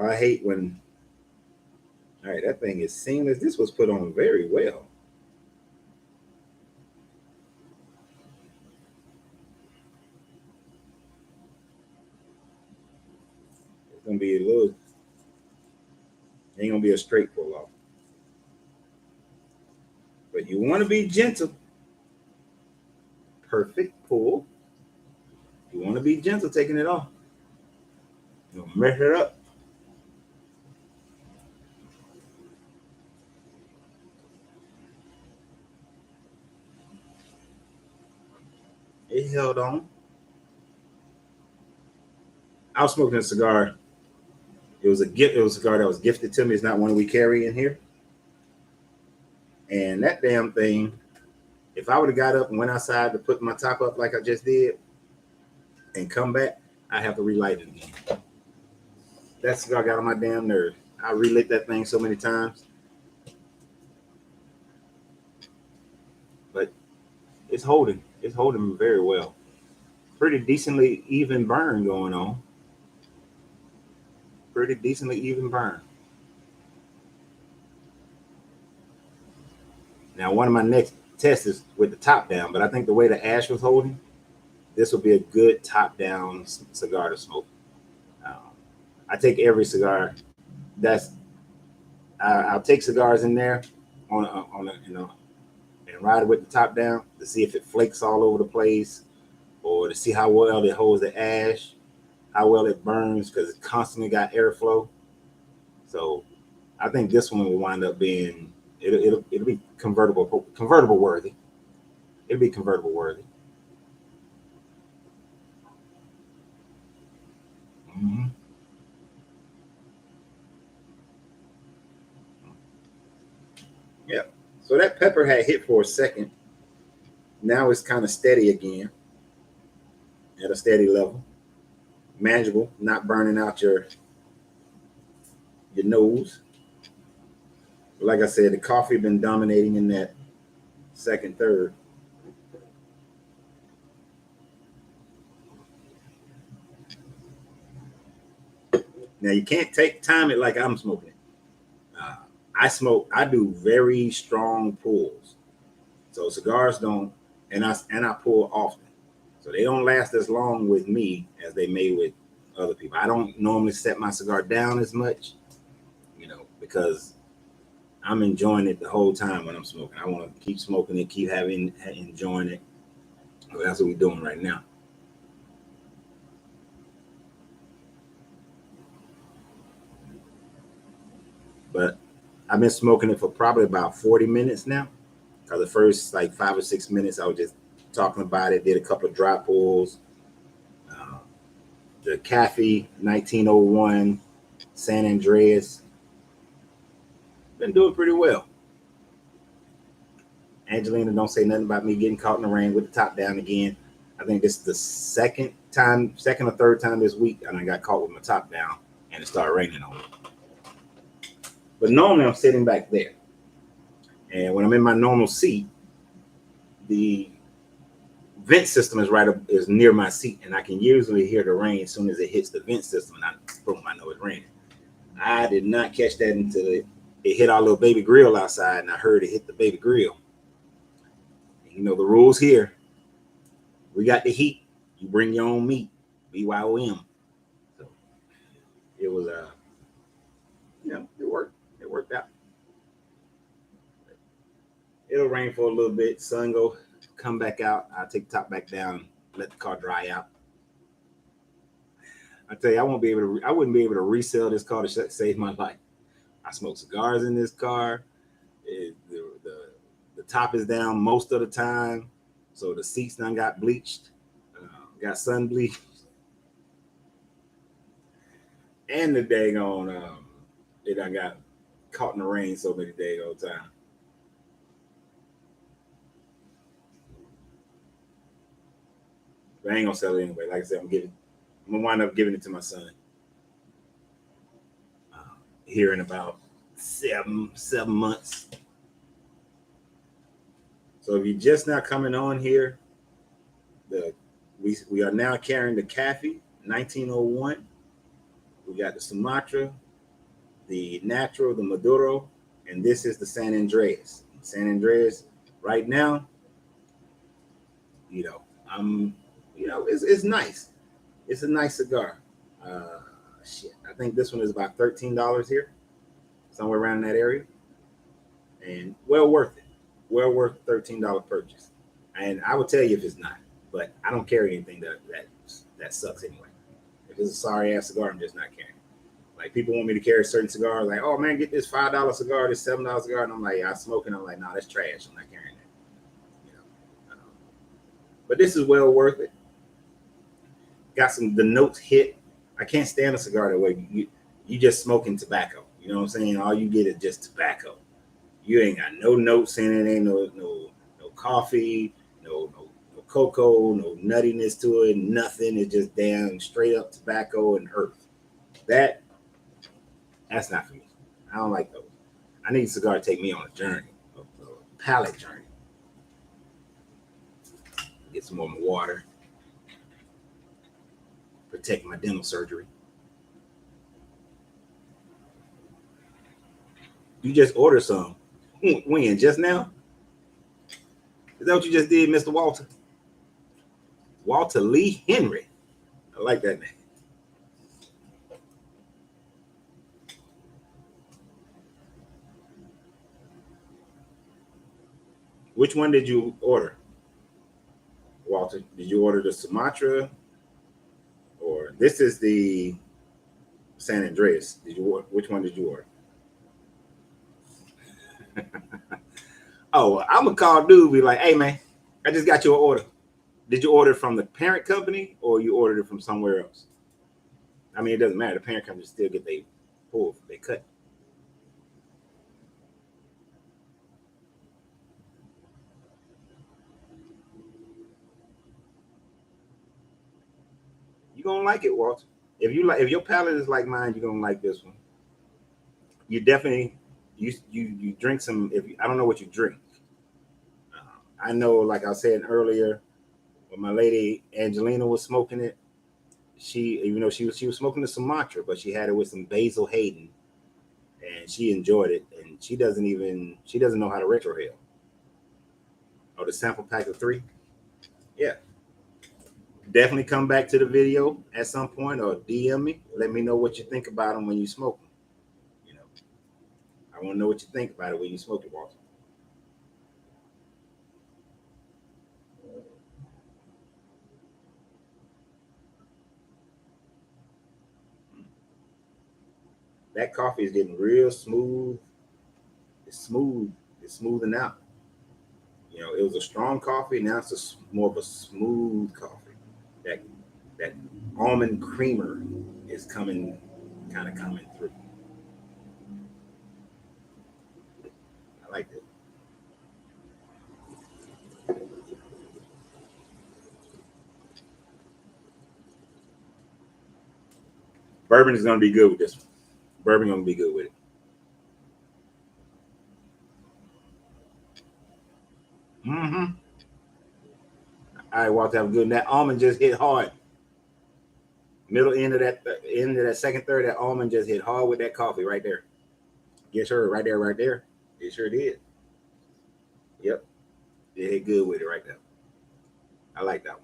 I hate when. All right, that thing is seamless. This was put on very well. It's gonna be a little. Ain't gonna be a straight pull off. But you want to be gentle. Perfect pull. You want to be gentle taking it off. You'll mess it up. It held on. I was smoking a cigar. It was a gift. It was a cigar that was gifted to me. It's not one we carry in here. And that damn thing, if I would have got up and went outside to put my top up like I just did and come back, I'd have to relight it again. That cigar got on my damn nerves. I relit that thing so many times. But it's holding. It's holding very well. Pretty decently even burn going on. Pretty decently even burn. Now, one of my next tests is with the top down, but I think the way the ash was holding, this will be a good top down cigar to smoke. Um, I take every cigar. That's I'll take cigars in there on a and ride it with the top down to see if it flakes all over the place, or to see how well it holds the ash, how well it burns because it constantly got airflow. So I think this one will wind up being it'll be convertible worthy. It'll be convertible worthy. Mm-hmm. Yeah. So that pepper had hit for a second. Now it's kind of steady again at a steady level, manageable, not burning out your nose. But like I said, the coffee been dominating in that second, third. Now you can't time it like I'm smoking it. Uh, I do very strong pulls. So cigars don't, and I pull often. So they don't last as long with me as they may with other people. I don't normally set my cigar down as much, because I'm enjoying it the whole time when I'm smoking. I want to keep smoking it, keep enjoying it. So that's what we're doing right now. But I've been smoking it for probably about 40 minutes now. Because the first like 5 or 6 minutes, I was just talking about it, did a couple of dry pulls. Uh, the Kafie 1901 San Andreas, been doing pretty well. Angelina don't say nothing about me getting caught in the rain with the top down again. I think this is the second or third time this week, and I got caught with my top down, and it started raining on me. But normally I'm sitting back there, and when I'm in my normal seat, the vent system is near my seat, and I can usually hear the rain as soon as it hits the vent system, and boom, I know it's raining. I did not catch that until it hit our little baby grill outside, and I heard it hit the baby grill. And the rules here. We got the heat. You bring your own meat. BYOM. So it was it worked. It worked out. It'll rain for a little bit. Sun go come back out. I'll take the top back down. Let the car dry out. I tell you, I wouldn't be able to resell this car to save my life. I smoke cigars in this car. The top is down most of the time, so the seats done got bleached, got sun bleached, and the dang on it done got caught in the rain so many days all the time. But I ain't gonna sell it anyway. Like I said, I'm gonna wind up giving it to my son uh, here in about 7 months. So if you're just now coming on here, we are now carrying the Kafie 1901. We got the Sumatra, the Natural, the Maduro, and this is the San Andreas. San Andreas, right now, I'm, it's nice. It's a nice cigar. Uh, I think this one is about $13 here, somewhere around that area, and well worth it. Well worth $13 purchase. And I would tell you if it's not, but I don't carry anything that sucks anyway. If it's a sorry ass cigar, I'm just not carrying. Like people want me to carry certain cigars, like, oh man, get this $5 cigar, this $7 cigar, and I'm like, I smoke it. I'm like, nah, that's trash. I'm not carrying that. But this is well worth it. Got the notes hit. I can't stand a cigar that way. You just smoking tobacco. You know what I'm saying? All you get is just tobacco. You ain't got no notes in it. Ain't no coffee, no cocoa, no nuttiness to it. Nothing. It's just damn straight up tobacco and earth. That's not for me. I don't like those. I need a cigar to take me on a journey, a palate journey. Get some more water. Protect my dental surgery. You just ordered some. When? Just now? Is that what you just did, Mr. Walter? Walter Lee Henry. I like that name. Which one did you order, Walter? Did you order the Sumatra? Or this is the San Andreas. Did you order? Which one did you order? Oh, I'm gonna call dude. Be like, hey man, I just got your order. Did you order it from the parent company or you ordered it from somewhere else? I mean, it doesn't matter. The parent company still get they pull, they cut. You gonna like it, Walter. If your palate is like mine, you're gonna like this one. You definitely you drink some. If you, I don't know what you drink. I know, like I said earlier, when my lady Angelina was smoking it, she was smoking the Sumatra, but she had it with some Basil Hayden, and she enjoyed it. And she doesn't know how to retrohale. Oh, the sample pack of 3. Yeah, definitely come back to the video at some point or DM me. Let me know what you think about them when you smoke them. You know, I want to know what you think about it when you smoke it, Walter. That coffee is getting real smooth. It's smooth. It's smoothing out. It was a strong coffee. Now it's more of a smooth coffee. That that almond creamer is kind of coming through. I like it. Bourbon is going to be good with this one. Bourbon going to be good with it. Mm-hmm. All right, Walter, have a good one. That almond just hit hard. Middle end of that second third, that almond just hit hard with that coffee right there. Yes, sir. Right there, right there. It sure did. Yep. It hit good with it right there. I like that one.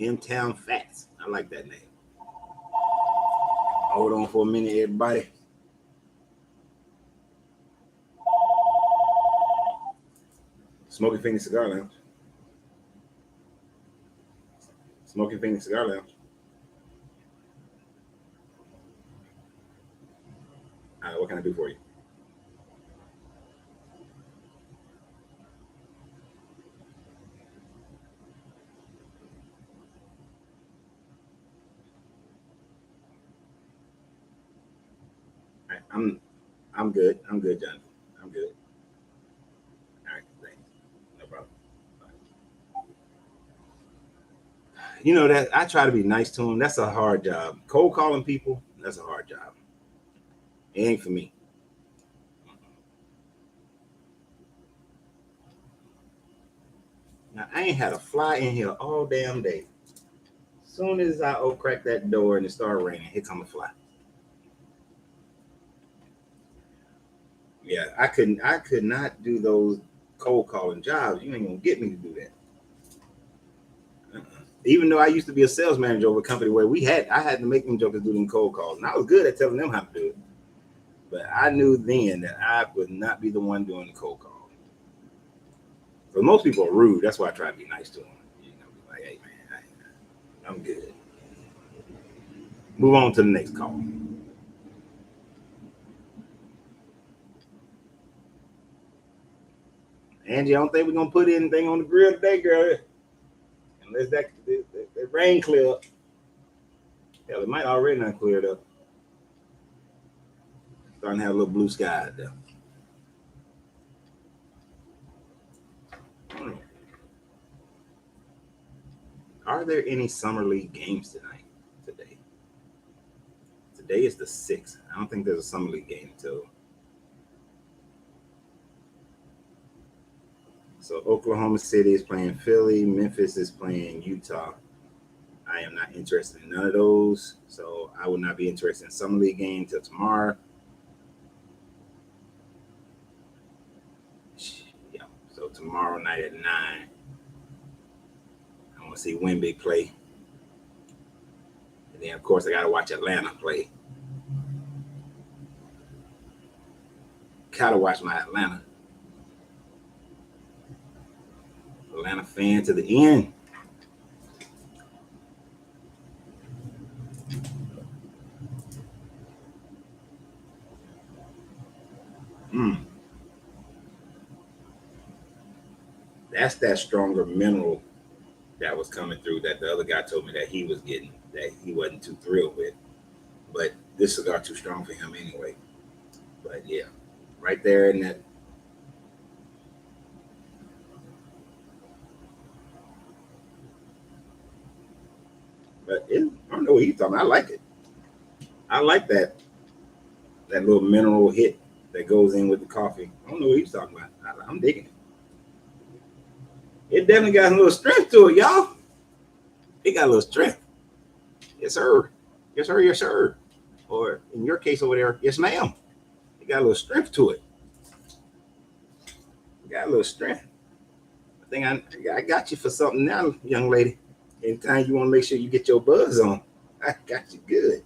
M-Town Fats. I like that name. Hold on for a minute, everybody. Smoking Phoenix Cigar Lounge. Smoking Phoenix Cigar Lounge. All right, what can I do for you? All right, I'm good. I'm good, Jonathan. I'm good. All right, thanks. No problem. That I try to be nice to them. That's a hard job. Cold calling people, that's a hard job. It ain't for me. Now I ain't had a fly in here all damn day. Soon as I crack that door and it start raining, here come a fly. Yeah, I could not do those cold calling jobs. You ain't gonna get me to do that. Uh-uh. Even though I used to be a sales manager over a company where I had to make them jokers do them cold calls, and I was good at telling them how to do it. But I knew then that I would not be the one doing the cold call. But most people are rude. That's why I try to be nice to them. Be like, hey man, I'm good. Move on to the next call. Angie, I don't think we're gonna put anything on the grill today, girl. Unless that rain clear up. Hell, it might already not cleared up. Starting to have a little blue sky out there. Hmm. Are there any summer league games today? Today is the 6th. I don't think there's a summer league game until. So Oklahoma City is playing Philly. Memphis is playing Utah. I am not interested in none of those. So I will not be interested in summer league game till tomorrow. Yeah. So tomorrow night at 9. I want to see Wemby play. And then of course I gotta watch Atlanta play. Gotta watch my Atlanta fan to the end. Mm. That's that stronger mineral that was coming through that the other guy told me that he was getting, that he wasn't too thrilled with. But this cigar too strong for him anyway. But yeah, right there in that. But I don't know what he's talking about. I like it. I like that little mineral hit that goes in with the coffee. I don't know what he's talking about. I'm digging it. It definitely got a little strength to it, y'all. It got a little strength. Yes, sir. Yes, sir. Yes, sir. Or in your case over there, yes, ma'am. It got a little strength to it. It got a little strength. I think I got you for something now, young lady. Anytime you want to make sure you get your buzz on, I got you good.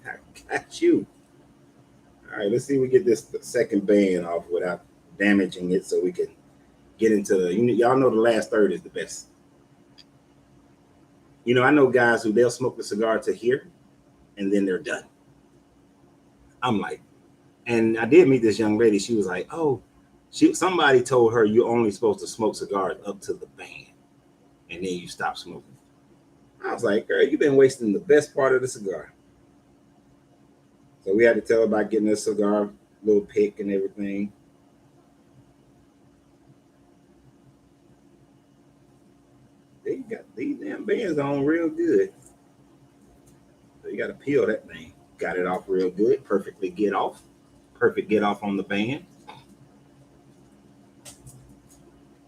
I got you. All right, let's see if we get this second band off without damaging it so we can get into the, y'all know the last third is the best. I know guys who they'll smoke the cigar to here and then they're done. I'm like, and I did meet this young lady. She was like, oh, somebody told her you're only supposed to smoke cigars up to the band and then you stop smoking. I was like, girl, you've been wasting the best part of the cigar. So we had to tell her about getting a cigar, little pick and everything. They got these damn bands on real good. So you got to peel that thing. Got it off real good. Perfectly get off. Perfect get off on the band.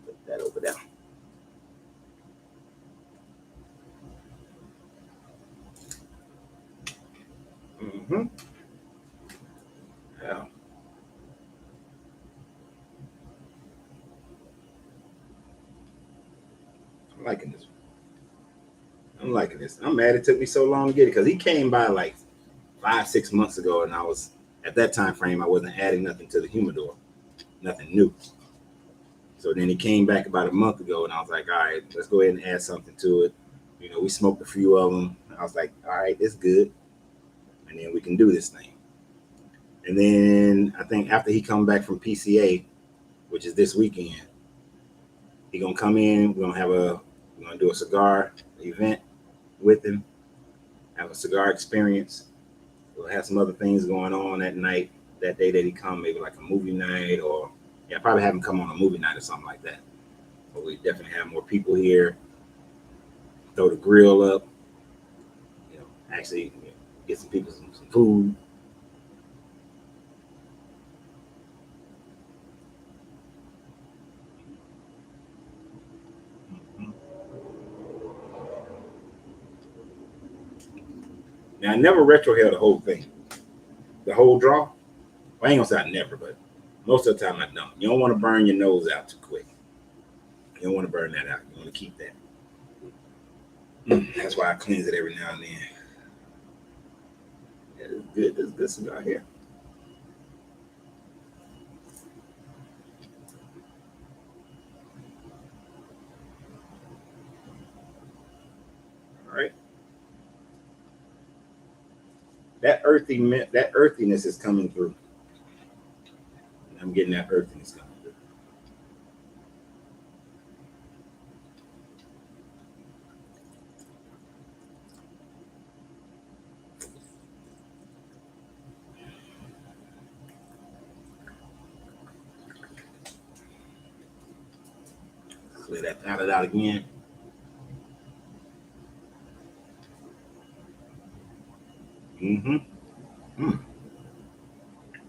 Put that over there. Mm-hmm. Yeah. I'm liking this. I'm liking this. I'm mad it took me so long to get it because he came by like 5-6 months ago, and I was at that time frame I wasn't adding nothing to the humidor, nothing new. So then he came back about a month ago, and I was like, all right, let's go ahead and add something to it. We smoked a few of them. I was like, all right, it's good, and then we can do this thing. And then I think after he come back from PCA, which is this weekend, he gonna come in. We're gonna do a cigar event with him, have a cigar experience. We'll have some other things going on that night, that day that he come, maybe like a movie night, or yeah, probably have him come on a movie night or something like that. But we definitely have more people here. Throw the grill up, actually get some people some food. Now I never retrohale the whole thing, the whole draw. Well, I ain't gonna say I never, but most of the time I don't. You don't want to burn your nose out too quick. You don't want to burn that out. You want to keep that. That's why I cleanse it every now and then. Yeah, it's good. This is good cigar here. All right. That earthiness is coming through. I'm getting that earthiness coming through. Clear that palate out again. Mm-hmm. Mm.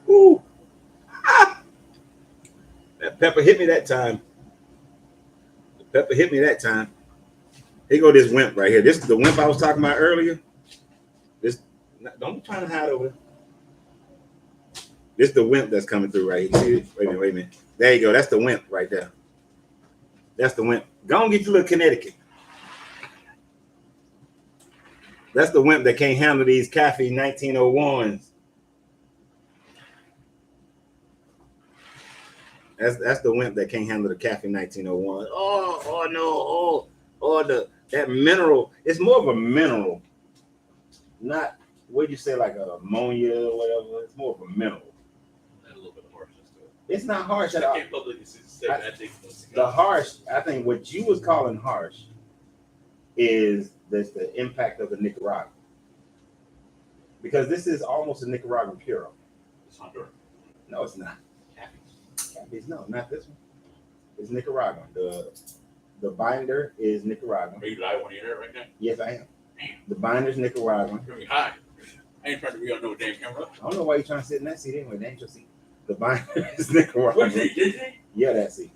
Ooh. Ah! That pepper hit me that time. The pepper hit me that time. Here go this wimp right here. This is the wimp I was talking about earlier. This don't be trying to hide over there. This is the wimp that's coming through right here. You see it? Wait a minute. There you go. That's the wimp right there. That's the wimp. Go and get your little Connecticut. That's the wimp that can't handle these Kafie 1901s. That's the wimp that can't handle the Kafie 1901. Oh no, that mineral. It's more of a mineral, not what you say like a ammonia or whatever. It's more of a mineral. It's not harsh at I all. can't publicly say I think The harsh, I think what you was calling harsh is the impact of the Nicaraguan. Because this is almost a Nicaraguan Puro. It's Honduran. No, it's not. Kafie. No, not this one. It's Nicaraguan. The binder is Nicaraguan. Are you live on the internet right now? Yes, I am. Damn. The binder is Nicaraguan. You're really high. I ain't trying to be on no damn camera. I don't know why you're trying to sit in that seat anyway. That ain't your seat. The binder is Nicaraguan. What seat? This seat? Yeah, that seat.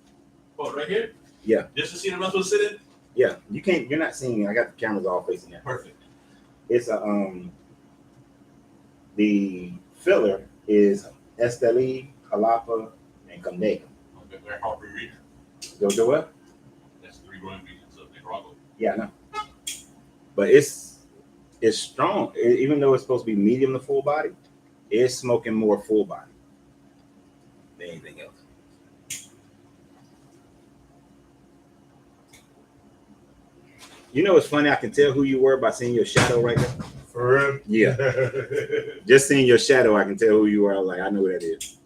Oh, right here? Yeah. This is the seat I'm supposed to sit in? Yeah. You can't. You're not seeing. I got the cameras all facing that. Perfect. It's a The filler is Esteli, Jalapa, and Condega. They're all three regions. Go to what? That's three growing regions of Nicaragua. Yeah, I know. But it's strong. Even though it's supposed to be medium to full body, it's smoking more full body than anything else. You know, it's funny. I can tell who you were by seeing your shadow right there. For real? Yeah. Just seeing your shadow, I can tell who you are. I was like, I know who that is.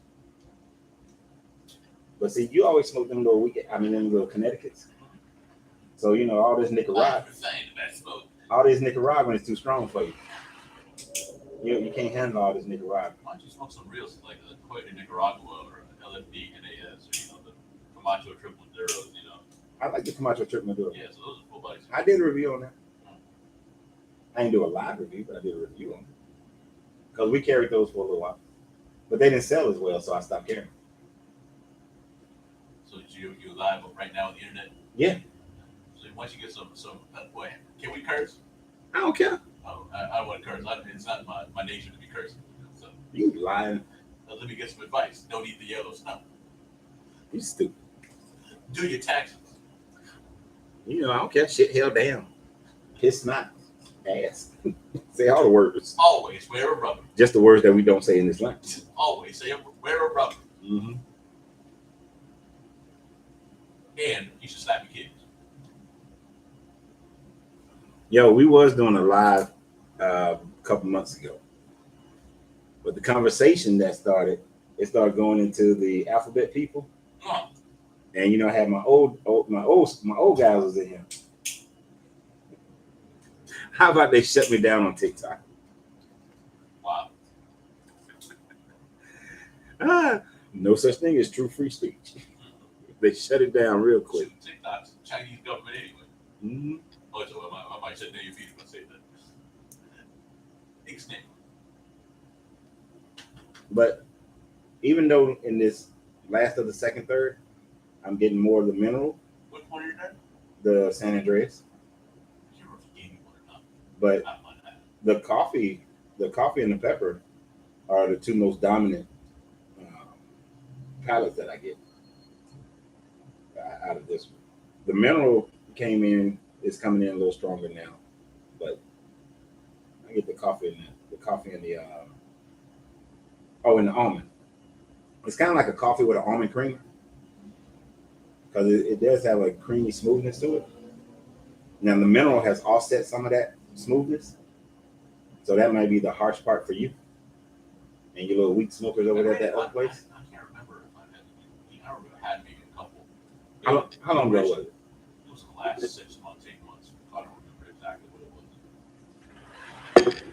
But see, you always smoke them little them little Connecticut's. So you know, all this Nicaraguan, all this Nicaraguan is too strong for you. You can't handle all this Nicaraguan. Why don't you smoke some reals like the Coit in Nicaragua or LFD NAS or the Camacho Triple Zeros, I like the Camacho Triple Maduro. Yeah, so those are full bodies. I did a review on that. I didn't do a live review, but I did a review on it. Because we carried those for a little while. But they didn't sell as well, so I stopped carrying. So you live right now on the internet? Yeah. So once you get some boy, can we curse? I don't care. Oh, I don't want to curse. It's not my nature to be cursing. So You lying. let me get some advice. Don't eat the yellow stuff. You stupid. Do your taxes. You know, I don't care. Shit, hell damn. Piss not. Ass. Say all the words. Always wear a rubber. Just the words that we don't say in this language. Always wear a rubber. Mm-hmm. And you should slap your kids. Yo, we was doing a live a couple months ago. But the conversation that started going into the alphabet people. Oh. And you know, I had my old guys was in here. How about they shut me down on TikTok? Wow. No such thing as true free speech. They shut it down real quick. TikTok's Chinese government anyway. Mm-hmm. Oh, so I might shut down your feet if I say that. Extinct. But even though in this last of the second third, I'm getting more of the mineral, What one are you at? the San Andreas. You were forgetting one or not. But Not one that. the coffee and the pepper are the two most dominant palettes that I get out of this one. The mineral is coming in a little stronger now, but I get the coffee and the and the almond. It's kind of like a coffee with an almond creamer because it does have a creamy smoothness to it. Now the mineral has offset some of that smoothness, so that might be the harsh part for you and your little weak smokers over there at that other place. I can't remember if I remember I had maybe a couple. How long ago was it? It was the last 6 months, 8 months. I don't remember exactly what it was.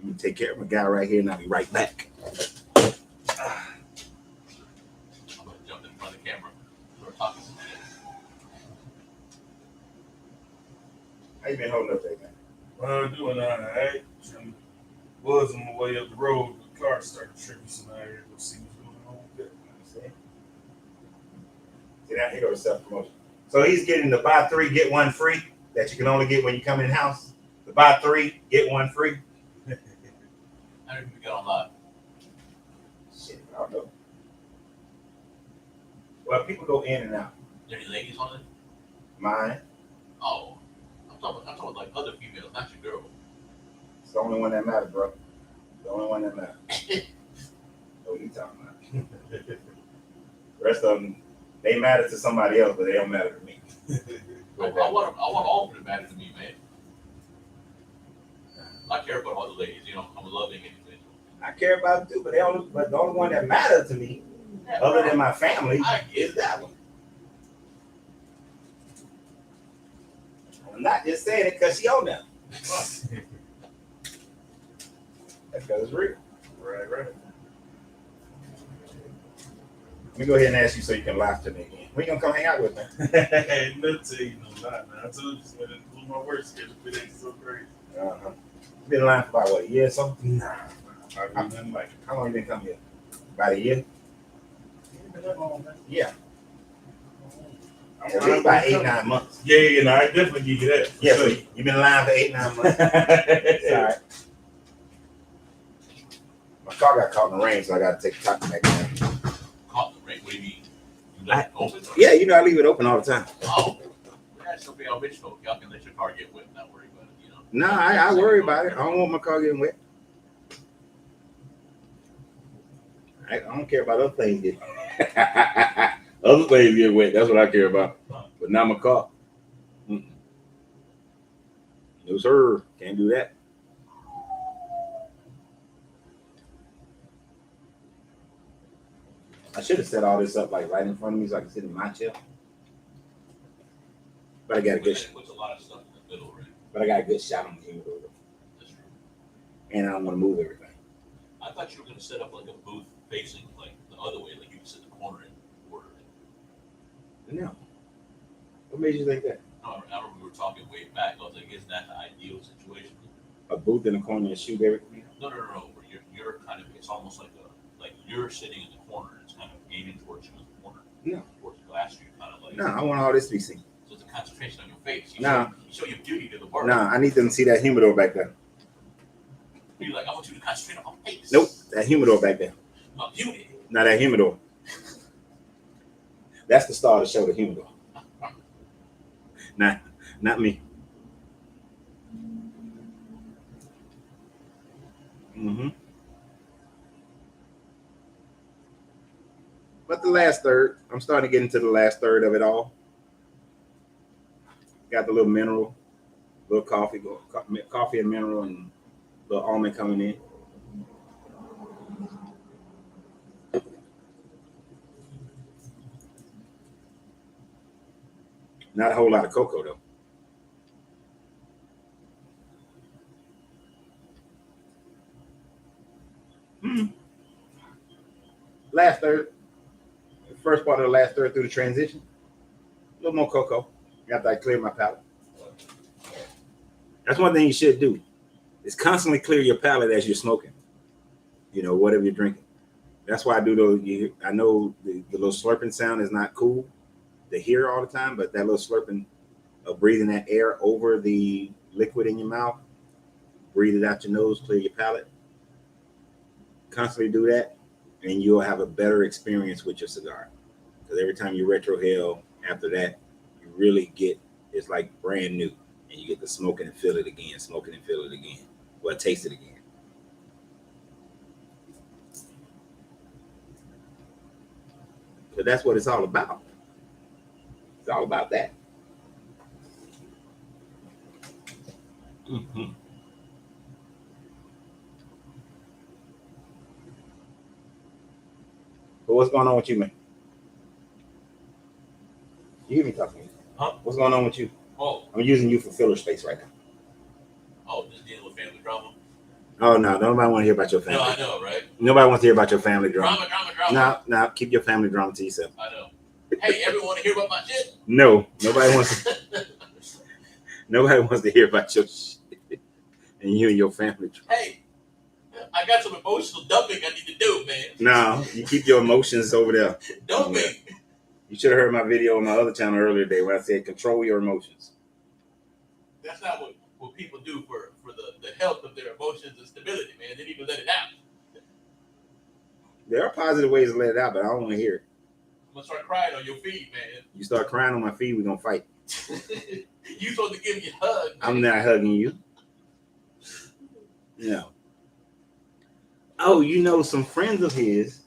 Let me take care of my guy right here and I'll be right back. I'm gonna jump in front of the camera. We're talking some shit. How you been holding up there, man? Doing all right. Was on my way up the road, the car started tripping, so now I gotta go see what's going on with that. See, now here goes self-promotion. So he's getting the buy 3, get 1 free that you can only get when you come in the house. The buy 3, get 1 free. How did we get on live? Shit, I don't know. Well, people go in and out. Are there any ladies on it? Mine. Oh, I'm talking like other females, not your girl. It's the only one that matters, bro. The only one that matters. What are you talking about? The rest of them, they matter to somebody else, but they don't matter to me. I want all of them to matter to me, man. I care about all the ladies. You know, I'm a loving individual. I care about it too, but the only one that matters to me, other than my family, is that one. I'm not just saying it because she on them. That's because it's real. Right. Let me go ahead and ask you so you can laugh to me again. When you gonna come hang out with me? Hey, nothing to you, no, not now. I told you, man, it blew my work schedule. It ain't so crazy. Uh-huh. Been lying for about what, a year or so? Nah, I mean, nothing like it. How long you been coming here? About a year? Ain't been that long, man. Yeah. I'm At least about 8-9 months. Yeah, no, I definitely give you that. for Yeah, sure. so you've been lying for 8-9 months. It's all right. My car got caught in the rain, so I got to take the top back down. Caught the rain. What do you mean? You left it open? Yeah, you know I leave it open all the time. Oh, that's okay. I'll bitch folk. Y'all can let your car get wet. Not worry about it. You know. No, I worry about it. I don't want my car getting wet. I don't care about other things getting other things get wet. That's what I care about. But not my car. Mm-mm. No, sir. Can't do that. I should have set all this up like right in front of me so I can sit in my chair. But I got a good shot. Puts a lot of stuff in the middle, right? But I got a good shot on the humidor. That's true. And I don't want to move everything. I thought you were going to set up like a booth facing like the other way, like you could sit in the corner and order it. No. What made you think that? No, I remember we were talking way back. I was like, isn't that the ideal situation? A booth in the corner and shoot everything? No. Where you're kind of, it's almost like you're sitting in the corner and it's kind of aiming towards you in the corner. No. Towards the glass, you're kind of like. No, I want all this to be seen. So it's a concentration on your face. You show your beauty to the world. Nah, I need them to see that humidor back there. You're like, I want you to concentrate on my face. Nope, that humidor back there. My beauty. Now that humidor. That's the star to show the humidor. Nah, not me. Mm-hmm. But the last third, I'm starting to get into the last third of it all. Got the little mineral, little coffee and mineral, and little almond coming in. Not a whole lot of cocoa though. Last third, the first part of the last third through the transition, a little more cocoa after I clear my palate. That's one thing you should do, is constantly clear your palate as you're smoking, you know, whatever you're drinking. That's why I do those. I know the little slurping sound is not cool to hear all the time, but that little slurping of breathing that air over the liquid in your mouth, breathe it out your nose, clear your palate. Constantly do that, and you'll have a better experience with your cigar. Because every time you retrohale after that, you really get, it's like brand new, and you get to smoke it and feel it again, smoke it and feel it again. Well, taste it again. So that's what it's all about. It's all about that. Mm-hmm. But what's going on with you, man? You hear me talking to you? Huh? What's going on with you? Oh, I'm using you for filler space right now. just dealing with family drama. Oh, no, nobody want to hear about your family. No, I know, right? Nobody wants to hear about your family drama. Drama. No, keep your family drama to yourself. I know. Hey, everyone want to hear about my shit? No, nobody wants to. Nobody wants to hear about your shit and you and your family drama. Hey, I got some emotional dumping I need to do, man. No, you keep your emotions over there. Dumping. You should have heard my video on my other channel earlier today where I said control your emotions. That's not what people do for the health of their emotions and stability, man. They need to let it out. There are positive ways to let it out, but I don't want to hear it. I'm going to start crying on your feed, man. You start crying on my feed, we're going to fight. You supposed to give me a hug, man. I'm not hugging you. No. Oh, you know, some friends of his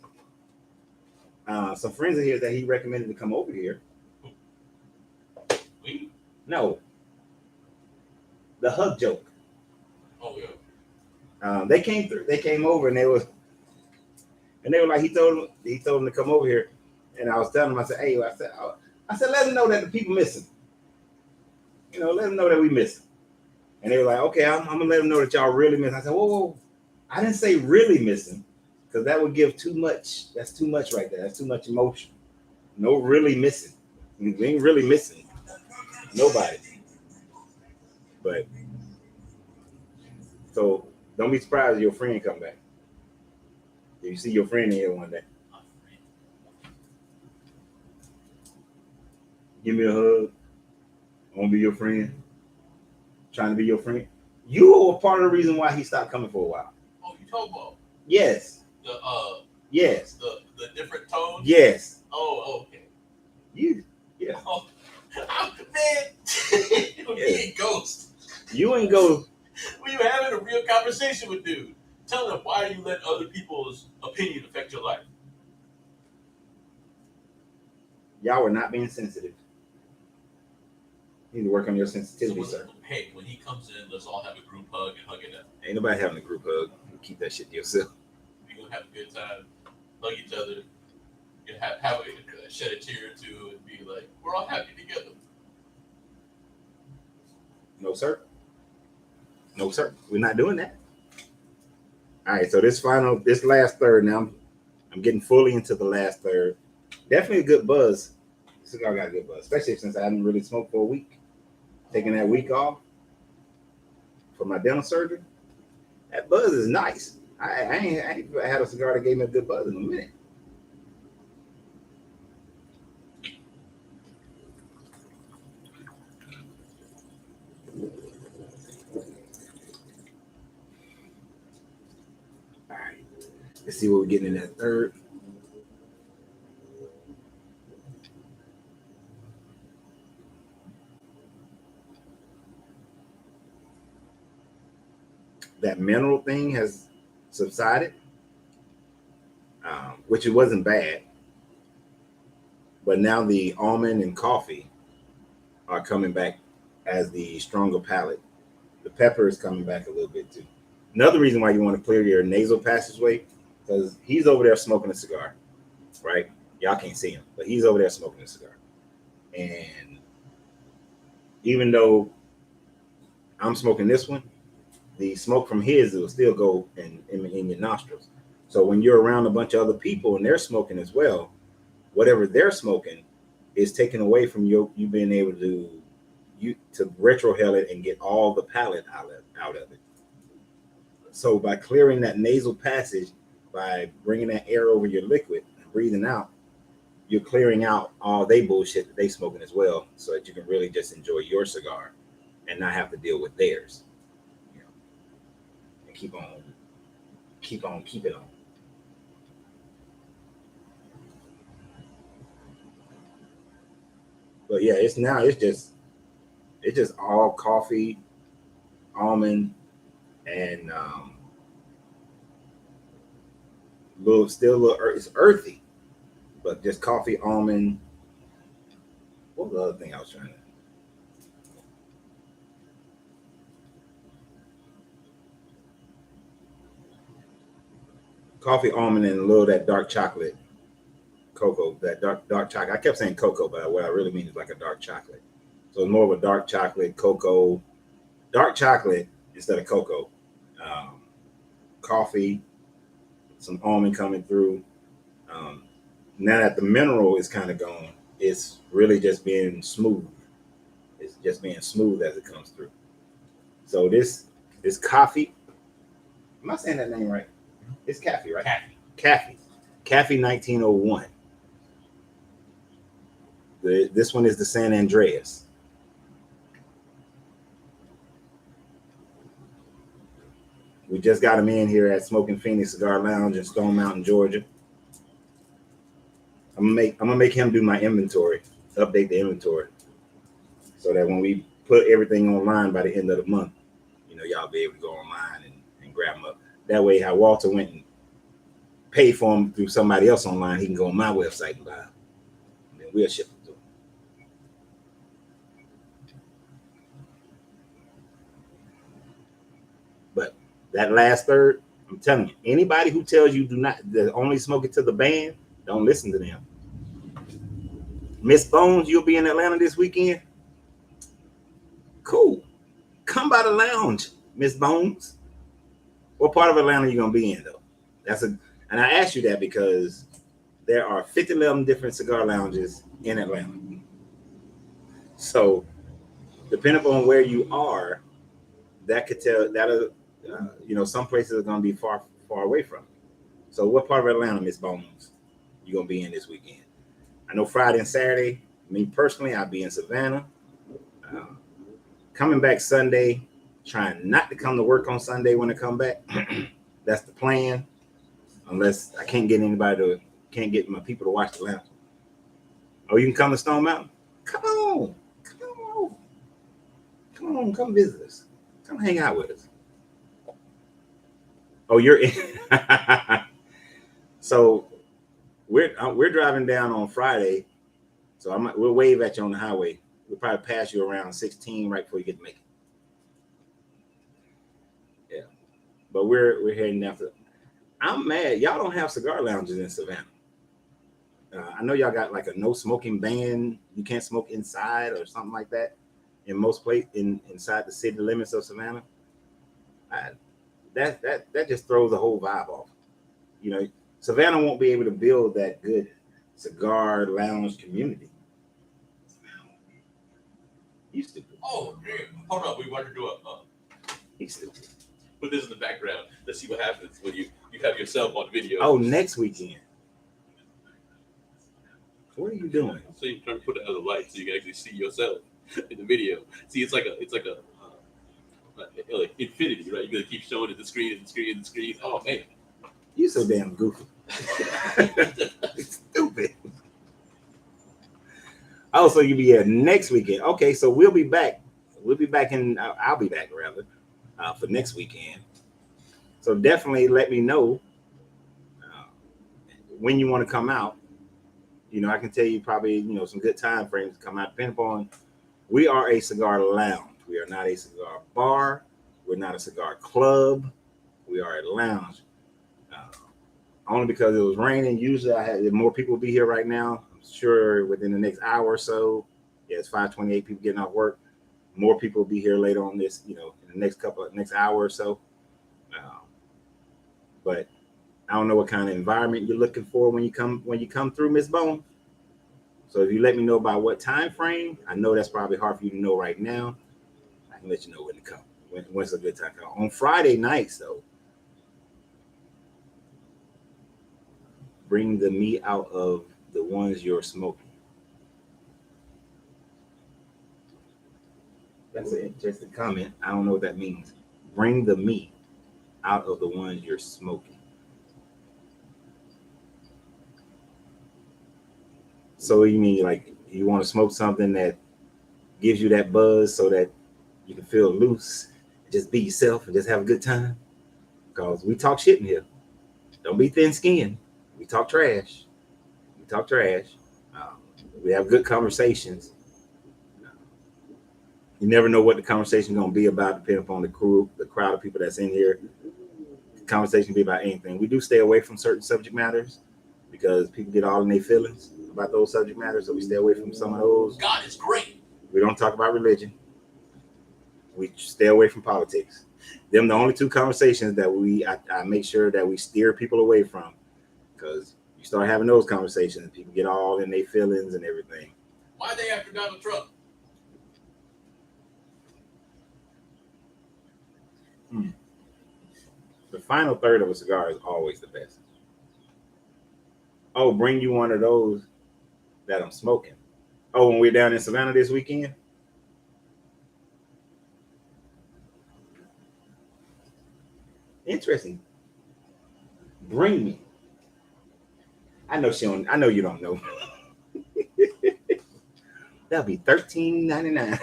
that he recommended to come over here. We? No. The hug joke. Oh, yeah. They came through. They came over and they were like, he told them to come over here, and I was telling them, I said, hey, I said, let them know that the people missing. Let them know that we missing. And they were like, okay, I'm gonna let them know that y'all really missing. I said, whoa, I didn't say really missing, because that would give too much. That's too much right there. That's too much emotion. No, really missing. We ain't really missing nobody. But so don't be surprised if your friend come back. If you see your friend in here one day, give me a hug. I want to be your friend. Trying to be your friend. You are part of the reason why he stopped coming for a while. Oh, you talking about Yes. Yes. The different tones? Yes. Oh, okay. Yeah. Oh, man, you ain't ghost. You ain't go. When you having a real conversation with dude, tell them why you let other people's opinion affect your life. Y'all were not being sensitive. You need to work on your sensitivity, sir. Hey, when he comes in, let's all have a group hug and hug it up. Ain't nobody having a group hug. You keep that shit to yourself. We're gonna have a good time, hug each other, and have a shed a tear or two, and be like, we're all happy together. No, sir. No, sir. We're not doing that. All right. So this last third now, I'm getting fully into the last third. Definitely a good buzz. Cigar got a good buzz, especially since I haven't really smoked for a week. Taking that week off for my dental surgery. That buzz is nice. I ain't had a cigar that gave me a good buzz in a minute. All right. Let's see what we're getting in that third. That mineral thing has subsided, which it wasn't bad. But now the almond and coffee are coming back as the stronger palate. The pepper is coming back a little bit too. Another reason why you want to clear your nasal passageway, because he's over there smoking a cigar, right? Y'all can't see him, but he's over there smoking a cigar. And even though I'm smoking this one, the smoke from his will still go in your nostrils. So when you're around a bunch of other people and they're smoking as well, whatever they're smoking is taken away from you being able to retrohale it and get all the palate out of it. So by clearing that nasal passage, by bringing that air over your liquid and breathing out, you're clearing out all they bullshit that they smoking as well, so that you can really just enjoy your cigar and not have to deal with theirs. And keep on keeping on. But yeah, it's just all coffee, almond, and it's earthy, but just coffee, almond. What was the other thing I was trying to? Coffee, almond, and a little of that dark chocolate, cocoa. That dark chocolate. I kept saying cocoa, but what I really mean is like a dark chocolate. So it's more of a dark chocolate, cocoa, dark chocolate instead of cocoa. Coffee, some almond coming through. Now that the mineral is kind of gone, it's really just being smooth. It's just being smooth as it comes through. So this Kafie. Am I saying that name right? It's Kafie, right? Kafie 1901. This one is the San Andreas. We just got him in here at Smoking Phoenix Cigar Lounge in Stone Mountain, Georgia. I'm gonna make him do my inventory, update the inventory, so that when we put everything online by the end of the month, y'all be able to go online and grab them up. That way, how Walter went and paid for them through somebody else online, he can go on my website and buy them. And then we'll ship them to him. But That last third, I'm telling you, anybody who tells you do not that only smoke it to the band, don't listen to them. Miss Bones, you'll be in Atlanta this weekend. Cool. Come by the lounge, Miss Bones. What part of Atlanta are you gonna be in though? And I asked you that because there are 51 different cigar lounges in Atlanta. So depending on where you are, that could tell that some places are gonna be far away from you. So what part of Atlanta, Miss Bones, you gonna be in this weekend? I know Friday and Saturday. Me personally, I'll be in Savannah. Coming back Sunday, trying not to come to work on Sunday when I come back. That's the plan. Unless I can't get my people to watch the lounge. Oh, you can come to Stone Mountain? Come on. Come visit us. Come hang out with us. Oh, you're in. So we're driving down on Friday. So we'll wave at you on the highway. We'll probably pass you around 16 right before you get to Macon. Yeah. But we're heading after. I'm mad. Y'all don't have cigar lounges in Savannah. I know y'all got like a no smoking ban. You can't smoke inside or something like that in most places inside the city limits of Savannah. That just throws the whole vibe off. You know, Savannah won't be able to build that good cigar lounge community. You stupid. Oh, hold on. We want to do He's stupid. put this in the background. Let's see what happens when you have yourself on video. Oh, next weekend. What are you doing? So you're trying to put it under the light so you can actually see yourself in the video. See, it's like infinity, right? You're gonna keep showing it the screen. Oh man, You so damn goofy. Stupid. Oh, so you'll be here next weekend. Okay, so we'll be back. I'll be back rather for next weekend. So definitely let me know when you want to come out. You know, I can tell you probably, some good time frames to come out. Depending upon, we are a cigar lounge. We are not a cigar bar. We're not a cigar club. We are a lounge. Only because it was raining. Usually more people will be here right now. I'm sure within the next hour or so. Yeah, it's 5:28 people getting off work. More people will be here later on this, in the next hour or so. But I don't know what kind of environment you're looking for when you come through, Miss Bone. So if you let me know by what time frame, I know that's probably hard for you to know right now. I can let you know when to come. When's a good time to come. On Friday nights, though, bring the meat out of the ones you're smoking. That's an interesting comment. I don't know what that means. Bring the meat out of the ones you're smoking. So you mean like you want to smoke something that gives you that buzz so that you can feel loose, just be yourself and just have a good time? Because we talk shit in here. Don't be thin-skinned. We talk trash. We have good conversations. You never know what the conversation is going to be about, depending upon the crowd of people that's in here. The conversation can be about anything. We do stay away from certain subject matters because people get all in their feelings about those subject matters, so we stay away from some of those. God is great. We don't talk about religion. We stay away from politics. Them the only two conversations that I make sure that we steer people away from, because you start having those conversations, people get all in their feelings and everything. Why are they after Donald Trump? The final third of a cigar is always the best. Oh, bring you one of those that I'm smoking. Oh, when we're down in Savannah this weekend? Interesting. Bring me. I know you don't know. That'll be $13.99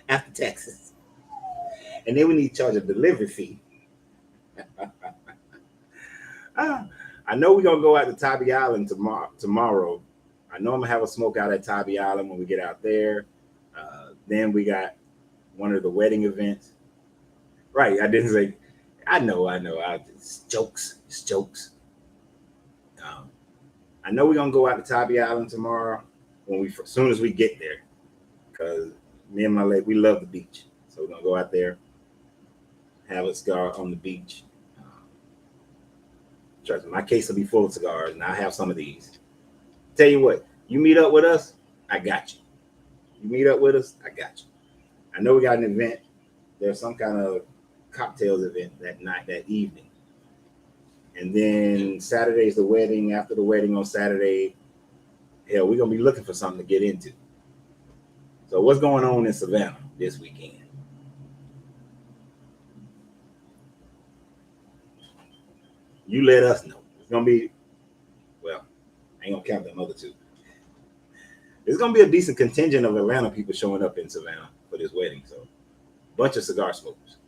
after taxes. And then we need to charge a delivery fee. I know we're going to go out to Tybee Island tomorrow. I know I'm going to have a smoke out at Tybee Island when we get out there. Then we got one of the wedding events. Right. I didn't say. I know. It's jokes. It's jokes. Um, I know we're gonna go out to Tybee Island tomorrow as soon as we get there, because me and my leg we love the beach, so we're gonna go out there, have a cigar on the beach. Trust me, my case will be full of cigars, and I have some of these. Tell you what, you meet up with us, I got you. You meet up with us, I got you. I know we got an event. There's some kind of cocktails event that night, that evening. And then Saturday's the wedding. After the wedding on Saturday, hell, we're going to be looking for something to get into. So what's going on in Savannah this weekend? You let us know. It's going to be, well, I ain't going to count them other two. There's going to be a decent contingent of Atlanta people showing up in Savannah for this wedding. So, bunch of cigar smokers.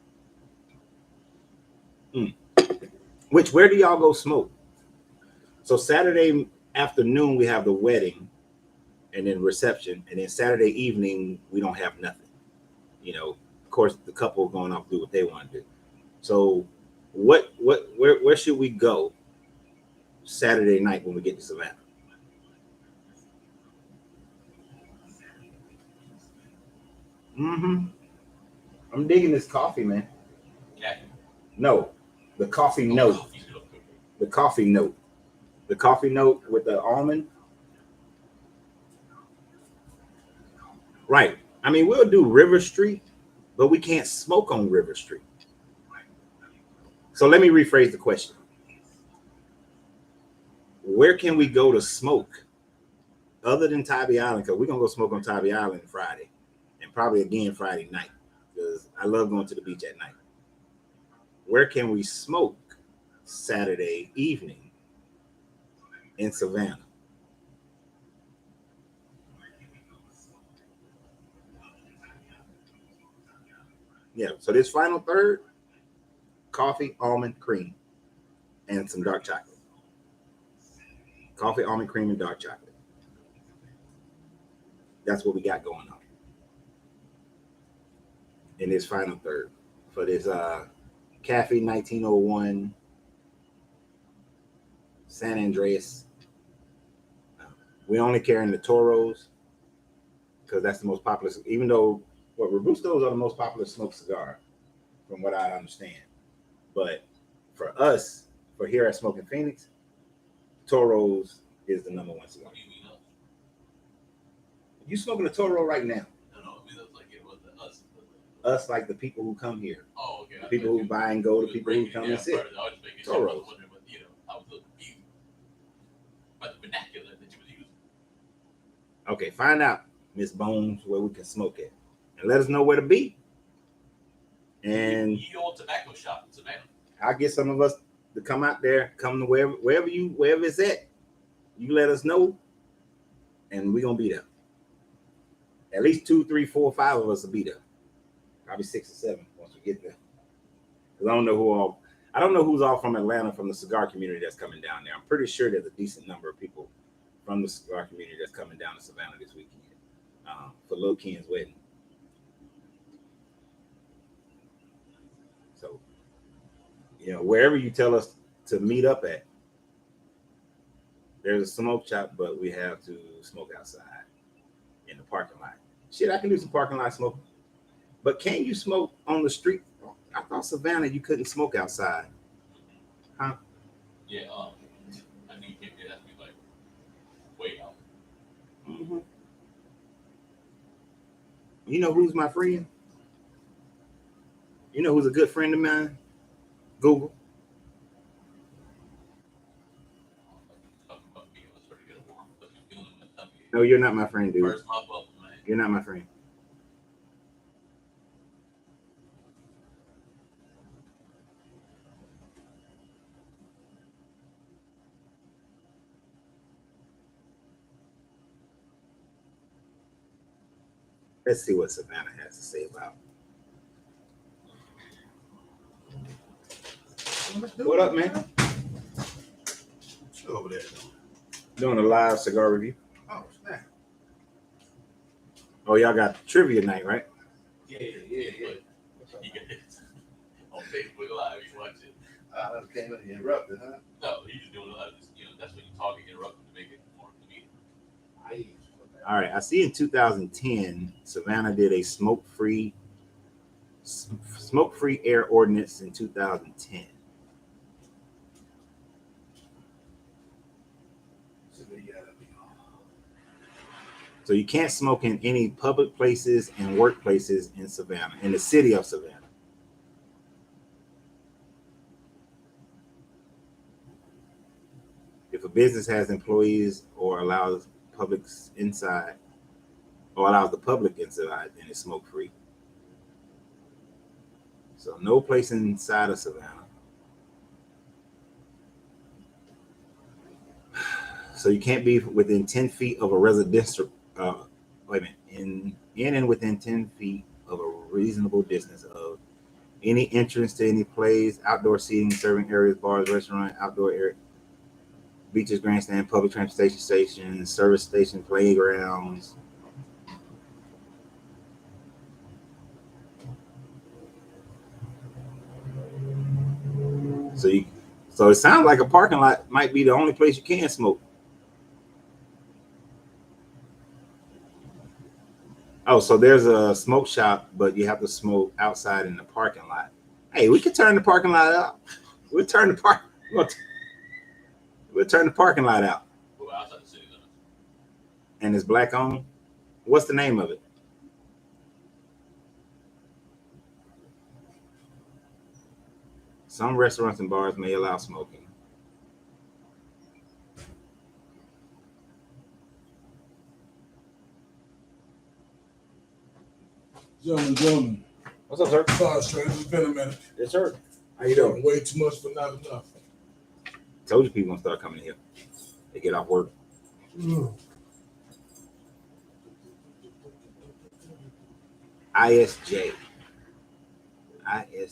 Where do y'all go smoke? So Saturday afternoon, we have the wedding and then reception. And then Saturday evening, we don't have nothing. You know, of course, the couple are going off to do what they want to do. So where should we go Saturday night when we get to Savannah? I'm digging this coffee, man. Yeah. No, the coffee note. The coffee note. The coffee note with the almond. Right. I mean, we'll do River Street, but we can't smoke on River Street. So let me rephrase the question. Where can we go to smoke other than Tybee Island? Because we're going to go smoke on Tybee Island Friday and probably again Friday night because I love going to the beach at night. Where can we smoke Saturday evening in Savannah? Yeah, so this final third, coffee, almond, cream, and some dark chocolate. Coffee, almond, cream, and dark chocolate. That's what we got going on in this final third for this Kafie 1901 San Andreas. We only carrying the Toros because that's the most popular, even though Robustos are the most popular smoked cigar, from what I understand. But for us, for here at Smoking Phoenix, Toros is the number one cigar. What do you mean us? You smoking a Toro right now? No, I mean that's like it was us. Us, like the people who come here, Oh, okay. the people who buy and go, the people who come and sit. I was just making sure. I was wondering what I was looking confused by the vernacular that you were using. Okay, find out, Miss Bones, where we can smoke at, and let us know where to be. And you old tobacco shop in Savannah. I'll get some of us to come out there, come to wherever it's at. You let us know, and we're gonna be there. At least 2, 3, 4, 5 of us will be there. Probably 6 or 7 once we get there. Because I don't know who's all from Atlanta from the cigar community that's coming down there. I'm pretty sure there's a decent number of people from the cigar community that's coming down to Savannah this weekend for Lil Ken's wedding. So, wherever you tell us to meet up at, there's a smoke shop, but we have to smoke outside in the parking lot. Shit, I can do some parking lot smoking. But can you smoke on the street? I thought Savannah, you couldn't smoke outside. Huh? Yeah, I mean, it has to be like way out. Mm-hmm. You know who's my friend? You know who's a good friend of mine? Google. No, you're not my friend, dude. You're not my friend. Let's see what Savannah has to say about. What up, man? Over there. Doing a live cigar review. Oh, snap. Oh, y'all got trivia night, right? Yeah. I came in and interrupted, huh? No, you just doing it. That's when you talk and interrupt to make it more convenient. All right, I see in 2010, Savannah did a smoke-free air ordinance in 2010. So you can't smoke in any public places and workplaces in Savannah, in the city of Savannah. If a business has employees or allows publics inside, or allows the public inside, then it's smoke free. So no place inside of Savannah. So you can't be within 10 feet of a residential, in and within 10 feet of a reasonable distance of any entrance to any place, outdoor seating, serving areas, bars, restaurant, outdoor area, beaches, grandstand, public transportation stations, service station, playgrounds. So it sounds like a parking lot might be the only place you can smoke. Oh, so there's a smoke shop, but you have to smoke outside in the parking lot. Hey, we could turn the parking lot out. We'll turn the parking lot out. Well, outside the city limits. And it's black owned. What's the name of it? Some restaurants and bars may allow smoking. Gentlemen, What's up, sir? sorry, straight. It's been a minute. Yes, sir. How you doing? Way too much, but not enough. Told you people gonna start coming here. They get off work. ISJ. How you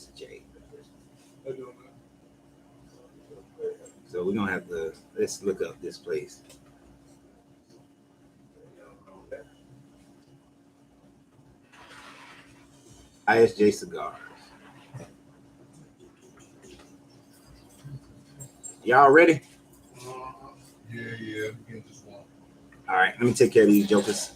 doing, man? So we're gonna have to let's look up this place. ISJ Cigars. Y'all ready? Yeah. Get this one. All right, let me take care of these jokers.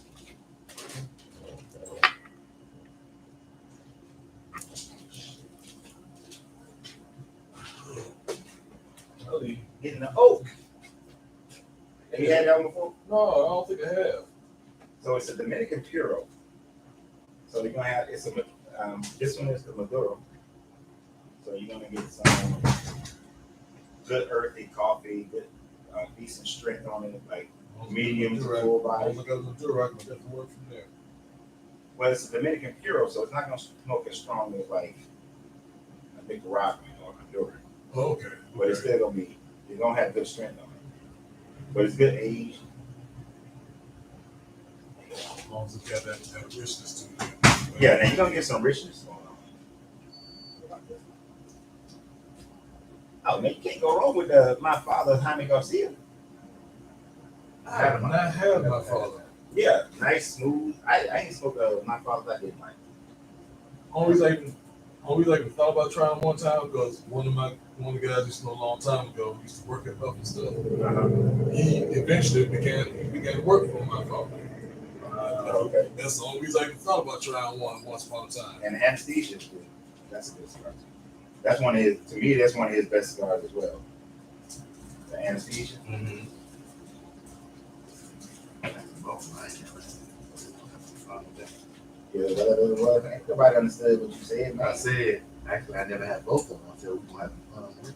Oh, you getting the oak. Have you had that one before? No, I don't think I have. So it's a Dominican Puro. So you're gonna have this one is the Maduro. So you're gonna get some good earthy coffee, good decent strength on it, like medium to full body. Look at Maduro, I can get to work from there. Well, it's a Dominican Puro, so it's not gonna smoke as strong as like a big rock or Maduro. Oh, okay. But it's still gonna be, you're gonna have good strength on it. But it's good age. As long as it's got that richness to it. Yeah, now you're gonna get some richness going on. Oh man, you can't go wrong with my father, Jaime Garcia. I have not had my father. Yeah, nice, smooth. I ain't smoked my father I didn't like. Only reason I even thought about trying one time because one of the guys I used to know a long time ago used to work at Huff and stuff. He eventually began to work for my father. Okay. That's the only reason I even thought about trying one once upon a time. And anesthesia is good. That's a good cigar. That's one of his. To me, that's one of his best cigars as well. The anesthesia. Mm-hmm. Yeah, well, ain't nobody understood what you said, man. I said, actually, I never had both of them until we were having fun with it.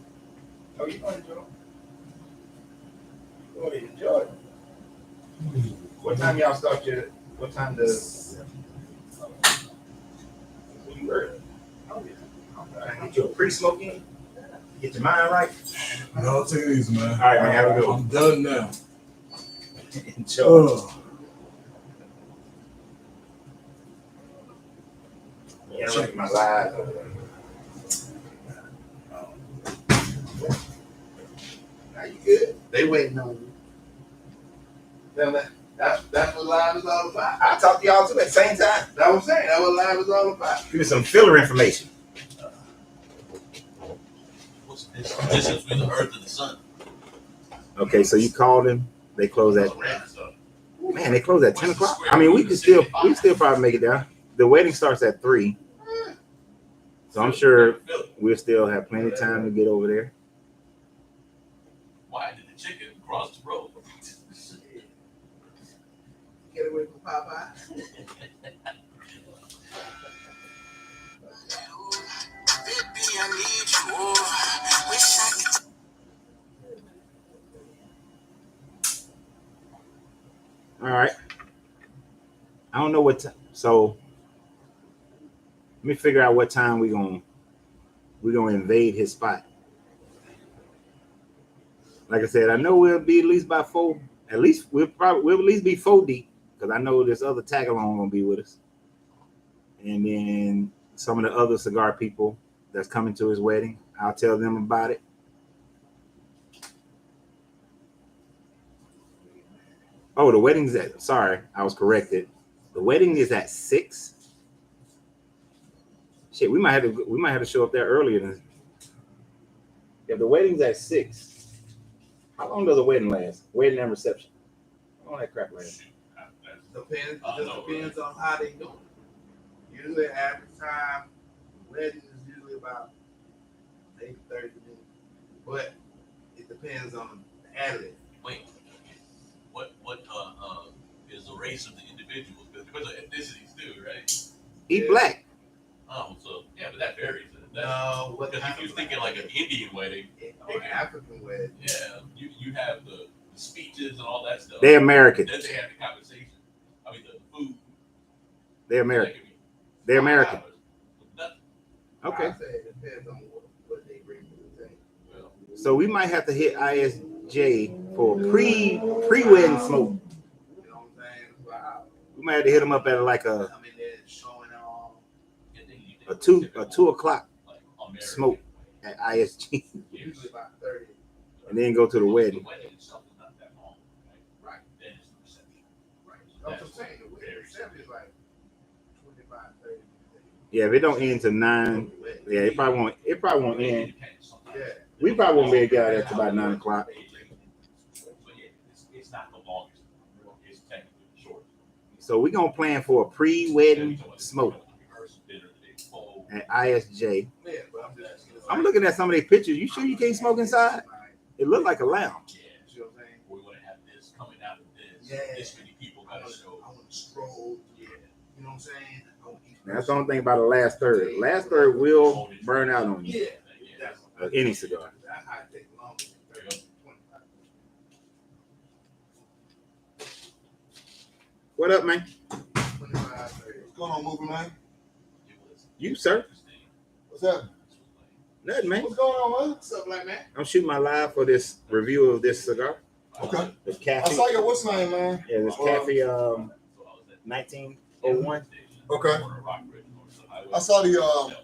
Oh, you gonna enjoy it? You gonna enjoy it? What time y'all start your? What time does? You early? Oh yeah. Get you a pre-smoking. Get your mind right. No, take it easy, man. All right, man. Have a good one. I'm done now. Enjoy. Yeah, look at my live over there. Now you good? They waiting on you. That's what live is all about. I talk to y'all too at the same time. That's what I'm saying. That's what live is all about. Give me some filler information. What's the It's the distance between the Earth and the Sun. Okay, so you called him. They close at So, man. They close at 10 o'clock. I mean, we can still probably make it down. The wedding starts at 3, so I'm sure we'll still have plenty of time to get over there. why did the chicken cross the road? Get away from Popeye. All right. I don't know what time. So let me figure out what time we're gonna invade his spot. Like I said, I know we'll be at least by 4. At least we'll at least be 4 deep because I know this other tag along gonna be with us, and then some of the other cigar people that's coming to his wedding. I'll tell them about it. Oh, the wedding's at. Sorry, I was corrected. The wedding is at 6. Shit, we might have to show up there earlier than. If the wedding's at 6, how long does a wedding last? Wedding and reception. How long that crap last? Depends. It just depends on how they do it. Usually, average time wedding is usually about maybe 30 minutes, but it depends on the ad-lib. Wait, what is the race of the individuals? Because depends on ethnicities too, right? He black. Oh, so yeah, but that varies. No, what Because if you're thinking like an Indian wedding, or an African wedding? yeah, you have the speeches and all that stuff. They're American. Then they have the conversation. I mean, the food. They're American. That could be They're 5 American. hours with nothing. Okay. I say it depends on what they bring to the thing. Well, So we might have to hit ISJ for pre-wedding smoke. You know what I'm saying? Wow. We might have to hit them up at like a Come in there showing all. and then you a think 2 o'clock like American, smoke at ISG, Usually about 30. and then go to the The wedding. wedding itself is not that long, right? Right. Then it's the reception. Right. So That's that's what I'm saying. The wedding very itself is like 25, 30. Yeah, if it don't end till 9, yeah, it probably won't. It probably won't end. depends sometimes. Yeah. We probably won't be able to get out there till about 9 o'clock. So yeah, it's not the longest. It's technically the shortest. So we're gonna plan for a pre-wedding smoke at ISJ. Yeah, but I'm just. I'm looking at some of their pictures. You sure you can't smoke inside? It looked like a lounge. Yeah. You know what I'm saying? We want to have this coming out of this. Yeah. This many people I got to show. want to stroll. Yeah. You know what I'm saying? I wanna eat That's the only thing about the last third. Last third will burn out on you. Yeah. Yeah. That's Any cigar. That high take longer than 30, 25. What up, man? 25, 30. What's going on, movie man? You, sir? What's happening? Nothing, man. What's going on, man? What's up, black man? I'm shooting my live for this review of this cigar. Okay. The I Kafie. saw your what's name, man? Yeah, this Kafie 1901. Okay. I saw the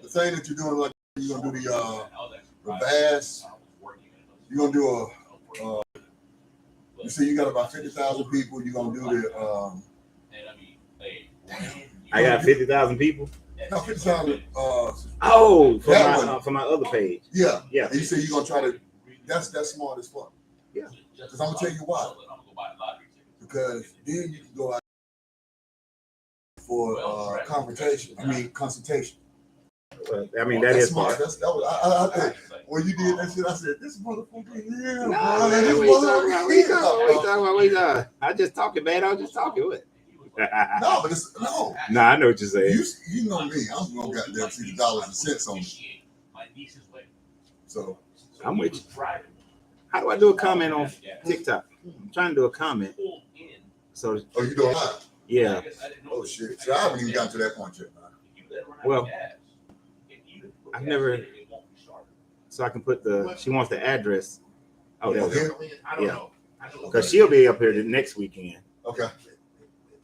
thing that you're doing, like you're gonna do the bass. You're gonna do you say you got about 50,000 people. You're gonna do the I got 50,000 people. no 50,000 Oh, That for my other page. yeah. Yeah. And you say you're gonna try to that's smart as fuck. Yeah. Because I'm gonna tell you why. Because then you can go out for consultation. I mean, that That's is smart. smart. That was I think when you did that shit, I said, "This motherfucker, yeah, No, man, man, this what you talking about? What you motherfucker." talking about? I just talking, man. I was just talking. What? No, but it's no. Nah, I know what you're saying. You know me. I'm gonna goddamn see the dollars and cents on it. So I'm with you. How do I do a comment on TikTok? I'm trying to do a comment. So, oh, you doing live? yeah. Oh shit! So I haven't even gotten to that point yet, man. Well, I've never. So I can put the. She wants the address. Oh, there we go. I don't Yeah. know. Because she'll be up here the next weekend. Okay.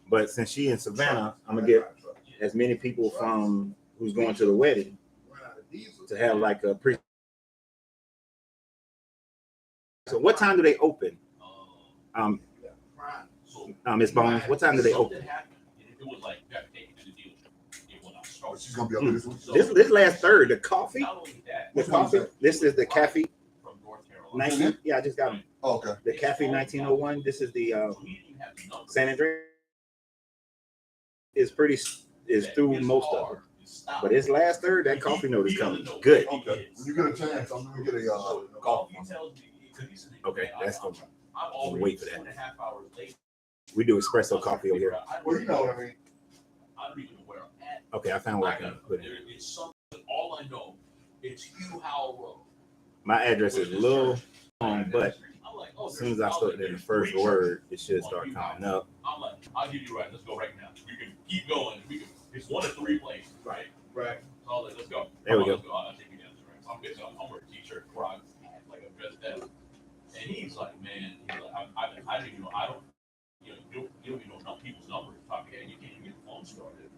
But since she in Savannah, I'm gonna get as many people from who's going to the wedding to have like a pre. So what time do they open? Miss Bones, what time do they open? She's gonna be up there this week. This last third, the coffee. Not only that, The coffee. This is the Kafie from North Carolina. 19. Yeah, I just got them. Oh, okay. The Kafie 1901. This is the San Andreas. Is through most of them. But this last third, that coffee note is coming good. Okay. When you get a chance, I'm gonna get a coffee. Okay, that's gonna. I'm always wait for that. 2.5 hours late. We do espresso coffee over here. Well, you know what I mean. I don't even know where I'm at. Okay, I found where I can put it. It's something. All I know, it's Hugh Howell Road. My address is a little long, but I'm like, oh, as soon as I start in the first word, it should start coming up. I'm like, I'll give you right. Let's go right now. We can keep going. It's 1 of 3 places, right? Right. So I was like, let's go. There we go. Let's go. I'll take you down the right. So I'm good. So I'm wearing a t-shirt, Crocs, like I'm dressed up. And he's like, man, he's like, I don't even know. You don't even know people's numbers. Top of your head, you can't even get the phone started.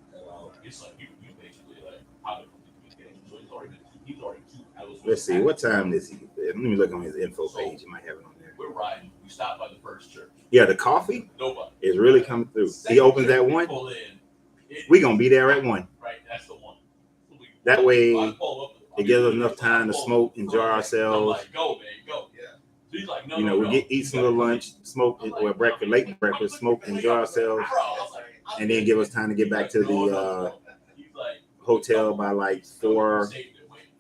It's like you basically like how to communicate. So he's already 2 hours. Let's see, what time is he? Let me look on his info page. You might have it on there. We're riding. We stopped by the first church. Yeah, the coffee Nobody. is really coming through. He opens at 1. Pull in. We gonna be there at 1. Right, that's the one. That way, I pull up, it gives us enough time to smoke, enjoy I'm ourselves. like, go, man, go. Yeah. He's like, no, You know, we eat some little lunch, smoke or breakfast, late breakfast, smoke, enjoy ourselves, and then give us time to get back to the hotel by like 4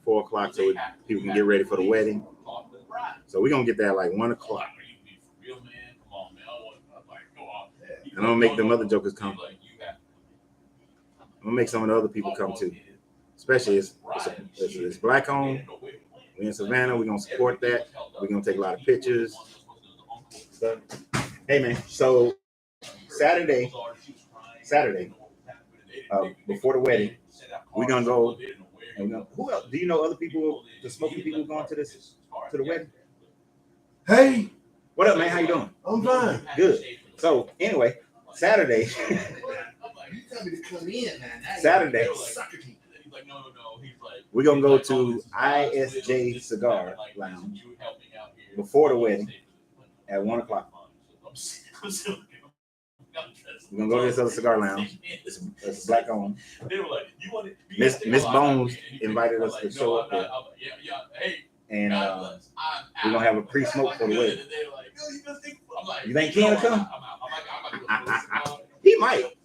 o'clock, so people can get ready for the wedding. So we're gonna get there like 1 o'clock. And I'm gonna make them other jokers come. I'm gonna make some of the other people come too. Especially it's black owned. We're in Savannah. We're gonna support that. We're gonna take a lot of pictures. So, hey man, so Saturday, before the wedding, we're gonna go. And who else? Do you know other people? The smoking people going to the wedding? Hey, What up, man? How you doing? I'm fine. Good. So anyway, Saturday. You tell me to come in, man. Saturday. He's like, no. He's like, We're gonna go to ISJ Cigar Lounge before the wedding at 1 o'clock. We're gonna go to this other cigar lounge. It's black owned. Miss Bones invited us to show up there. And we're gonna have a pre-smoke for the wedding. You think Ken will come? He might.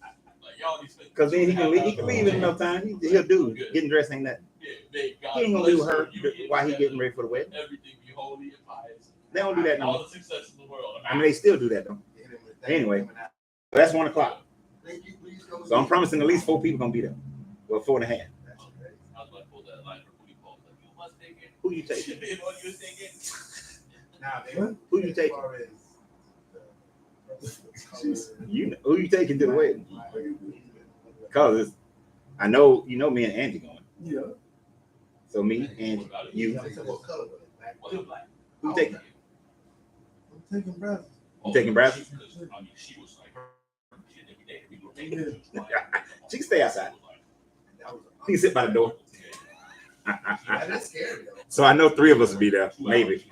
Because then he can leave in enough time. He'll do. Getting dressed ain't nothing. He ain't gonna be with her while he getting ready for the wedding. They don't do that no more. I mean, they still do that though. Anyway, that's 1 o'clock. So I'm promising at least 4 people gonna be there. Well, 4.5. Who you taking? Who you taking? Who you taking to the wedding? Cause I know you know me and Angie going. Yeah. So me and you. Who taking? I'm taking brothers. You taking Bradley? She can stay outside. He can sit by the door. That's scary though. So I know 3 of us will be there, maybe.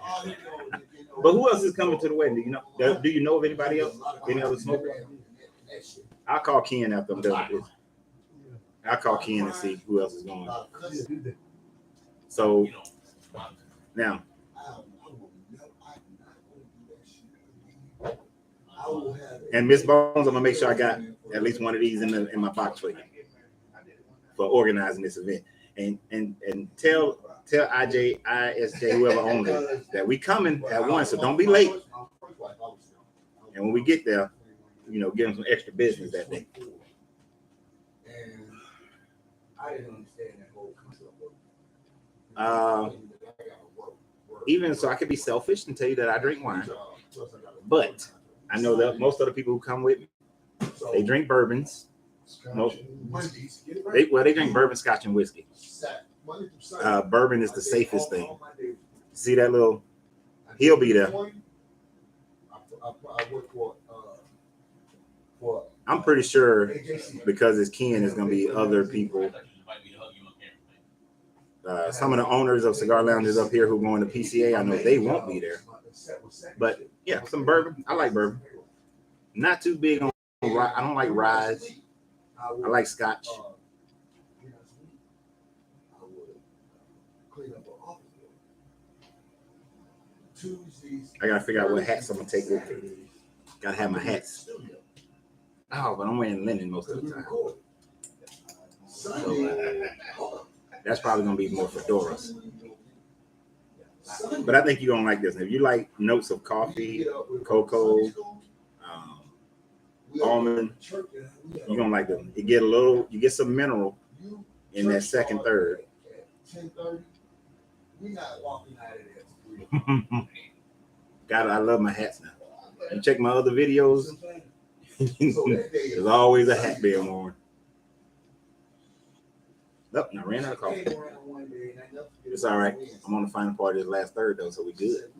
But who else is coming to the wedding? Do you know? Do you know of anybody else? Any other smokers? I'll call Ken after I'm done with this. I'll call Ken and see who else is going. So now, and Miss Bones, I'm gonna make sure I got at least one of these in my box for you for organizing this event. And tell ISJ, whoever owns it, that we coming at 1, so don't be late. And when we get there, you know, give them some extra business that day. And I didn't understand that whole concept. Even so, I could be selfish and tell you that I drink wine, but I know that most of the people who come with me, they drink bourbons. They drink bourbon, scotch, and whiskey. Bourbon is the safest thing. See that little? He'll be there. I'm pretty sure because it's Ken, it's gonna be other people. Some of the owners of cigar lounges up here who are going to PCA, I know they won't be there. But yeah, some bourbon. I like bourbon. Not too big on. I don't like ryes. I like scotch. I gotta figure out what hats I'm gonna take with me. Gotta have my hats. Oh, but I'm wearing linen most of the time. So, that's probably gonna be more fedoras. But I think you're gonna like this. If you like notes of coffee, cocoa, almond, you're gonna like them. You get some mineral in that second third. God, I love my hats now. You check my other videos. There's always a hat being worn. Nope, I ran out of coffee. It's all right. I'm on the final part of the last third though, so we good.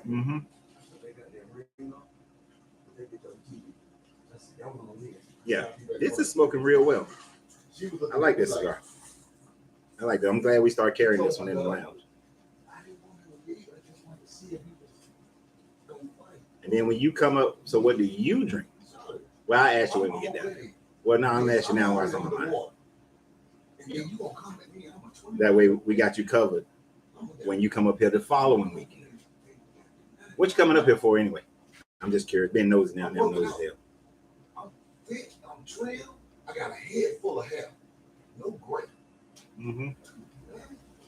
Mm-hmm. Yeah, this is smoking real well. I like this cigar. I like that. I'm glad we started carrying this one in the lounge. And then when you come up, so what do you drink? Well, I asked you when we get down there. Well, no, I'm asking you now what's on my mind. That way we got you covered when you come up here the following weekend. What you coming up here for anyway? I'm just curious. Being nosy now, never nosy hell. I'm trim. I got a head full of hair. No gray. Mm-hmm.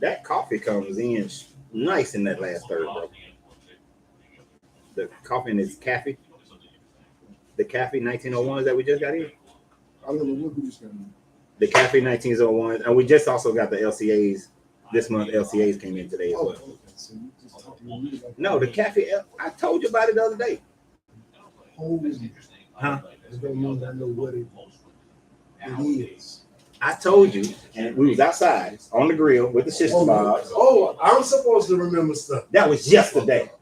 That coffee comes in nice in that last third, bro. The coffee in this Kafie. The Kafie 1901s that we just got in. I don't know what we just got in. The Kafie 1901, and we just also got the LCAs. This month, LCAs came in today as well. No, the Kafie, I told you about it the other day. Huh? I don't know. I know what it is. I told you, and we was outside on the grill with the sister bobs. Oh, I'm supposed to remember stuff. That was yesterday.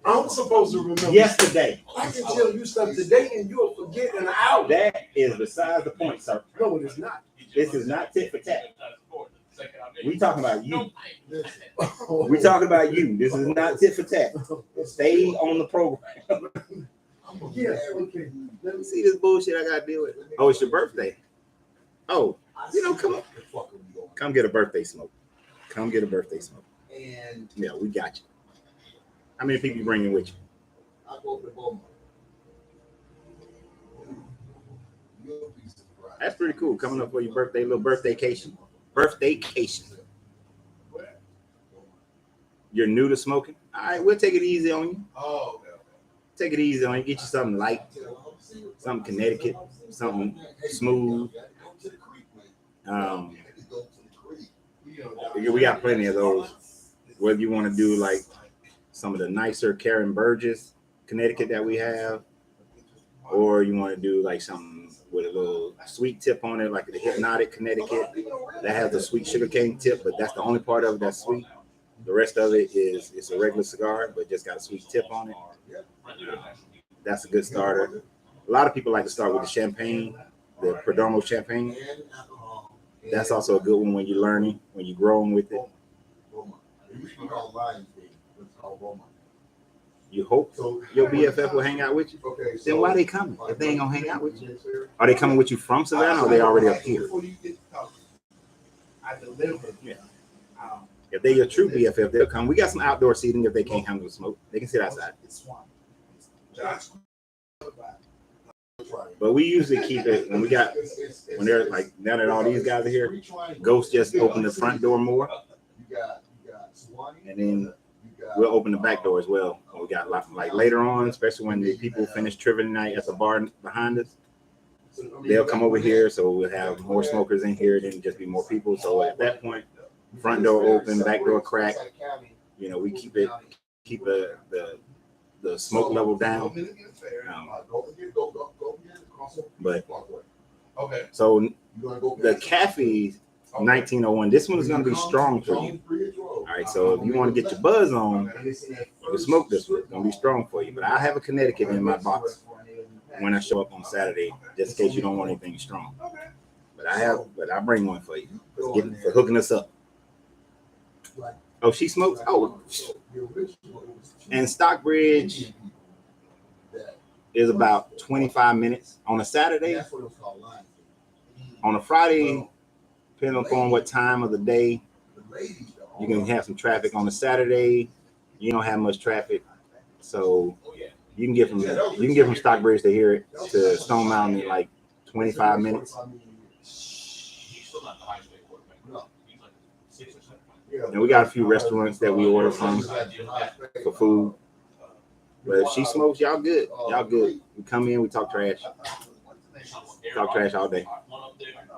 I'm supposed to remember. Yesterday. I can tell you stuff today and you'll forget in an hour. That is besides the point, sir. No, it is not. This is not tit for tat. We talking about you. Oh. We talking about you. This is not tit for tat. Stay on the program. Yeah, okay. Let me see this bullshit I gotta deal with. Oh, it's your birthday. Oh, come on. Come get a birthday smoke. Come get a birthday smoke. And Yeah, we got you. How many people you bringing with you? I go to Beaumont. That's pretty cool. Coming up for your birthday, little birthdaycation. Birthdaycation. You're new to smoking? All right, we'll take it easy on you. Oh, okay. Take it easy on you. Get you something light, something Connecticut, something smooth. We got plenty of those. Whether you want to do like some of the nicer Karen Burgess Connecticut that we have, or you want to do like something with a little sweet tip on it, like the Hypnotic Connecticut that has the sweet sugarcane tip, but that's the only part of it that's sweet. The rest of it is it's a regular cigar, but just got a sweet tip on it. That's a good starter. A lot of people like to start with the champagne, the Perdomo champagne. That's also a good one when you're learning, when you're growing with it. You hope your BFF will hang out with you. Then why are they coming? If they ain't gonna hang out with you, are they coming with you from Savannah, or are they already up here? I deliver. Yeah. If they're your true BFF, they'll come. We got some outdoor seating if they can't handle the smoke. They can sit outside. But we usually keep it when they're like, now that all these guys are here, Ghost just opened the front door more. And then we'll open the back door as well. We got like later on, especially when the people finish Trivia night at the bar behind us, they'll come over here. So we'll have more smokers in here, then just be more people. So at that point, front door open, back door crack. We keep the smoke level down. But Okay. so the Kafie 1901, this one is going to be strong for you. All right, so if you want to get your buzz on, you smoke this one. It's going to be strong for you. But I have a Connecticut in my box when I show up on Saturday, just in case you don't want anything strong. But I bring one for you for hooking us up. Oh, she smokes? Oh, and Stockbridge is about 25 minutes on a Saturday. on a Friday, depending upon what time of the day, you can have some traffic. On a Saturday, you don't have much traffic, so you can get from Stockbridge to here to Stone Mountain in like 25 minutes. He's still not the highest paid quarterback. He's like 6 or 7. And we got a few restaurants that we order from for food. But if she smokes, y'all good. Y'all good. We come in, we talk trash. Talk trash all day.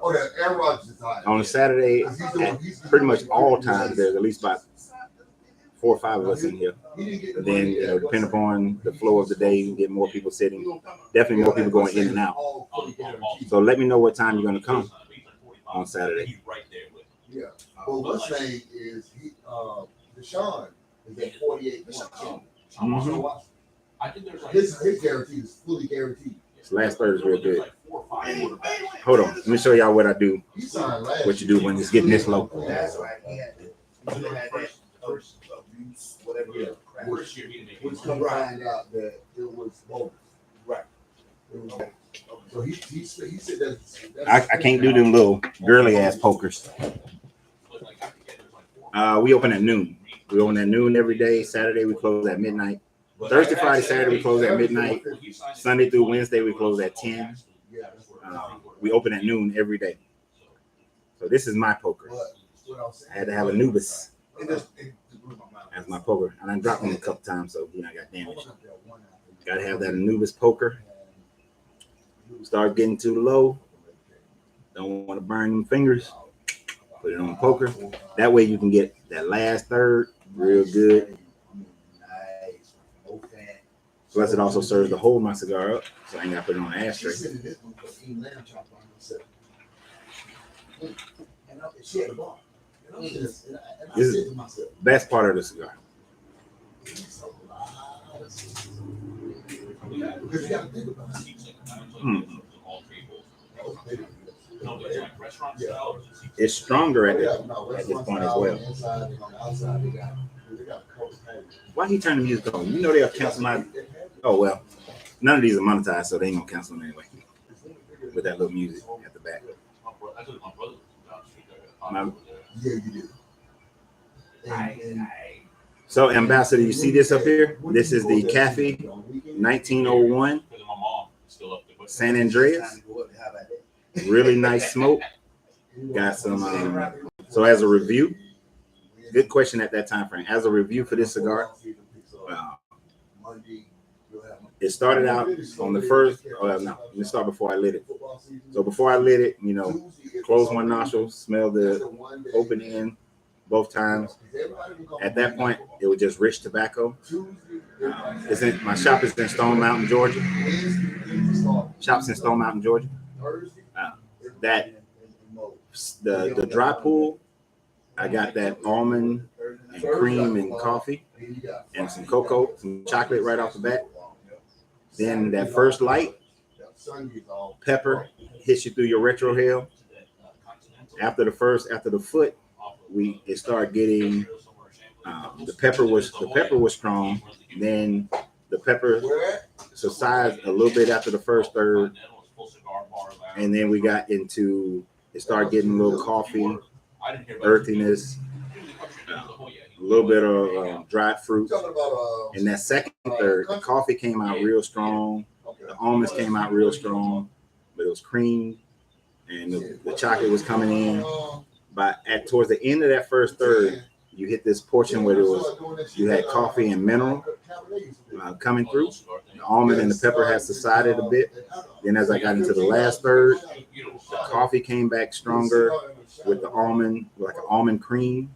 Oh, yeah, Aaron Rodgers is high. On a Saturday, at pretty much all times, there's at least about 4 or 5 of us in here. And then, you know, depending upon the flow of the day, you can get more people sitting. Definitely more people going in and out. So let me know what time you're going to come on Saturday. He's right there with him. Yeah. Well, what's saying is Deshaun is at 48 points. Mhm. I think there's like His guarantee is fully guaranteed. This last third is real good. like 4 or 5 quarterbacks. Hold on. Let me show y'all what I do. He signed last What you do when it's getting this low. That's right. He had that first abuse, whatever. Yeah. Crap. First year, he didn't make Which it. come to find out that it was bogus. Right. It was bogus. So he said that's I can't do them little girly ass pokers. But like, I forget, there's like 4. We open at noon. We open at noon every day. Saturday we close at midnight. Thursday, Friday, Saturday we close at midnight. Sunday through Wednesday we close at 10. We open at noon every day. So this is my poker. I had to have Anubis as my poker, and I dropped him a couple times, so you know I got damaged. Got to have that Anubis poker. Start getting too low. Don't want to burn them fingers. Put it on poker. That way you can get that last third real good. Plus, it also serves to hold my cigar up, so I ain't got to put it on an ashtray. This is the best part of the cigar. It's stronger at this point as well. Why he turn the music on? You know they'll cancel my. Oh well, none of these are monetized, so they ain't gonna cancel them anyway. With that little music at the back. Yeah, you do. So, Ambassador, you see this up here? This is the Kafie 1901 San Andreas. Really nice smoke. Got some. So, as a review, good question at that time frame. As a review for this cigar, it started out on the first. No, let me start before I lit it. So before I lit it, you know, close one nostril, smell the open end both times. At that point, it was just rich tobacco. My shop is in Stone Mountain, Georgia. Shop's in Stone Mountain, Georgia. The dry pool, I got that almond and cream and coffee and some cocoa, some chocolate right off the bat. Then that first light, pepper hits you through your retrohale. After the foot, it started getting the pepper was strong. Then the pepper subsides a little bit after the first third, and then we got into it started getting a little coffee, earthiness, a little bit of dried fruit. And that second third, the coffee came out real strong, the almonds came out real strong, but it was cream, and the chocolate was coming in. But towards the end of that first third, you hit this portion where you had coffee and mineral coming through. The almond and the pepper had subsided a bit. Then as I got into the last third, the coffee came back stronger with the almond, like an almond cream,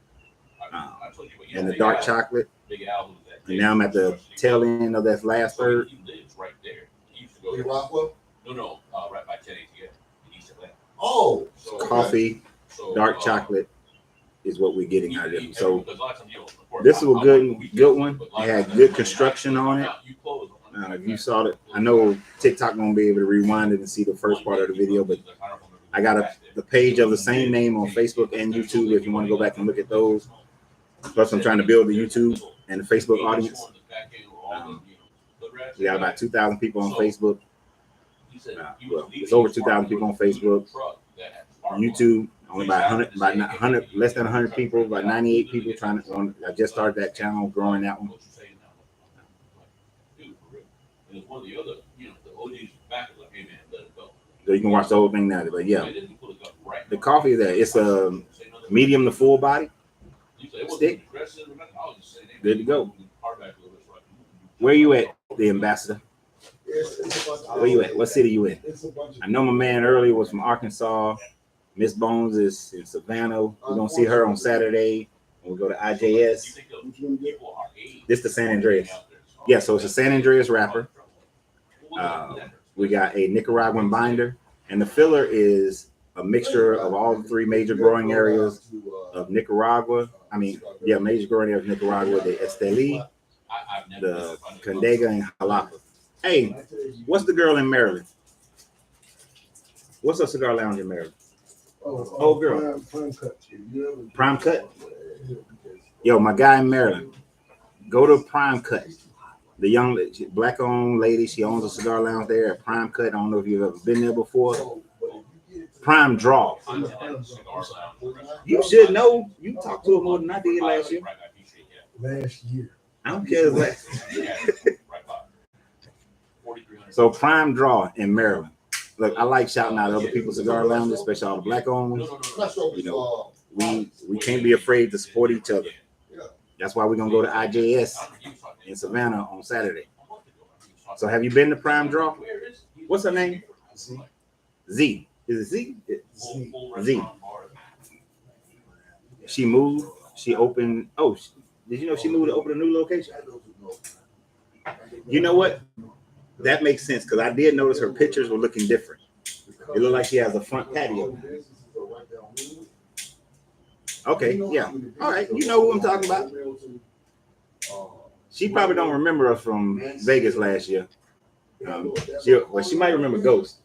and the dark chocolate. And now I'm at the tail end of that last third. No, right by 10 Oh, coffee, dark chocolate is what we're getting out of it. So this is a good one. It had good construction on it. If you saw it, I know TikTok won't be able to rewind it and see the first part of the video, but I got the page of the same name on Facebook and YouTube if you want to go back and look at those. Plus, I'm trying to build the YouTube and the Facebook audience. We got about 2,000 people on Facebook. Well, it's over 2,000 people on Facebook. YouTube. Only about 100, about 100, less than 100 people, about 98 people trying to. I just started that channel, growing that one. So you can watch the whole thing now. But yeah, the coffee is there. It's a medium to full body stick. Good to go. Where you at, the ambassador? Where you at? What city you in? I know my man earlier was from Arkansas. Miss Bones is in Savannah. We're gonna see her on Saturday. We'll go to IJS. This the San Andreas. Yeah, so it's a San Andreas wrapper. We got a Nicaraguan binder, and the filler is a mixture of all the three major growing areas of Nicaragua. I mean, yeah, major growing areas of Nicaragua: the Esteli, the Condega, and Jalapa. Hey, what's the girl in Maryland? What's a cigar lounge in Maryland? Oh, girl. Prime cut. Prime Cut? Yo, my guy in Maryland. Go to Prime Cut. The young black-owned lady, she owns a cigar lounge there at Prime Cut. I don't know if you've ever been there before. Prime Draw. You should know. You talked to her more than I did last year. Last year. I don't care. So Prime Draw in Maryland. Look, I like shouting out other people's cigar lounges, especially all the black-owned ones. You know, we can't be afraid to support each other. That's why we're gonna go to IJS in Savannah on Saturday. So have you been to Prime Draw? What's her name? Z. Is it Z? Z. She moved. She opened. Oh, did you know she moved to open a new location? You know what? That makes sense because I did notice her pictures were looking different. It looked like she has a front patio. Okay, yeah. All right, you know who I'm talking about. She probably don't remember us from Vegas last year. She might remember Ghost.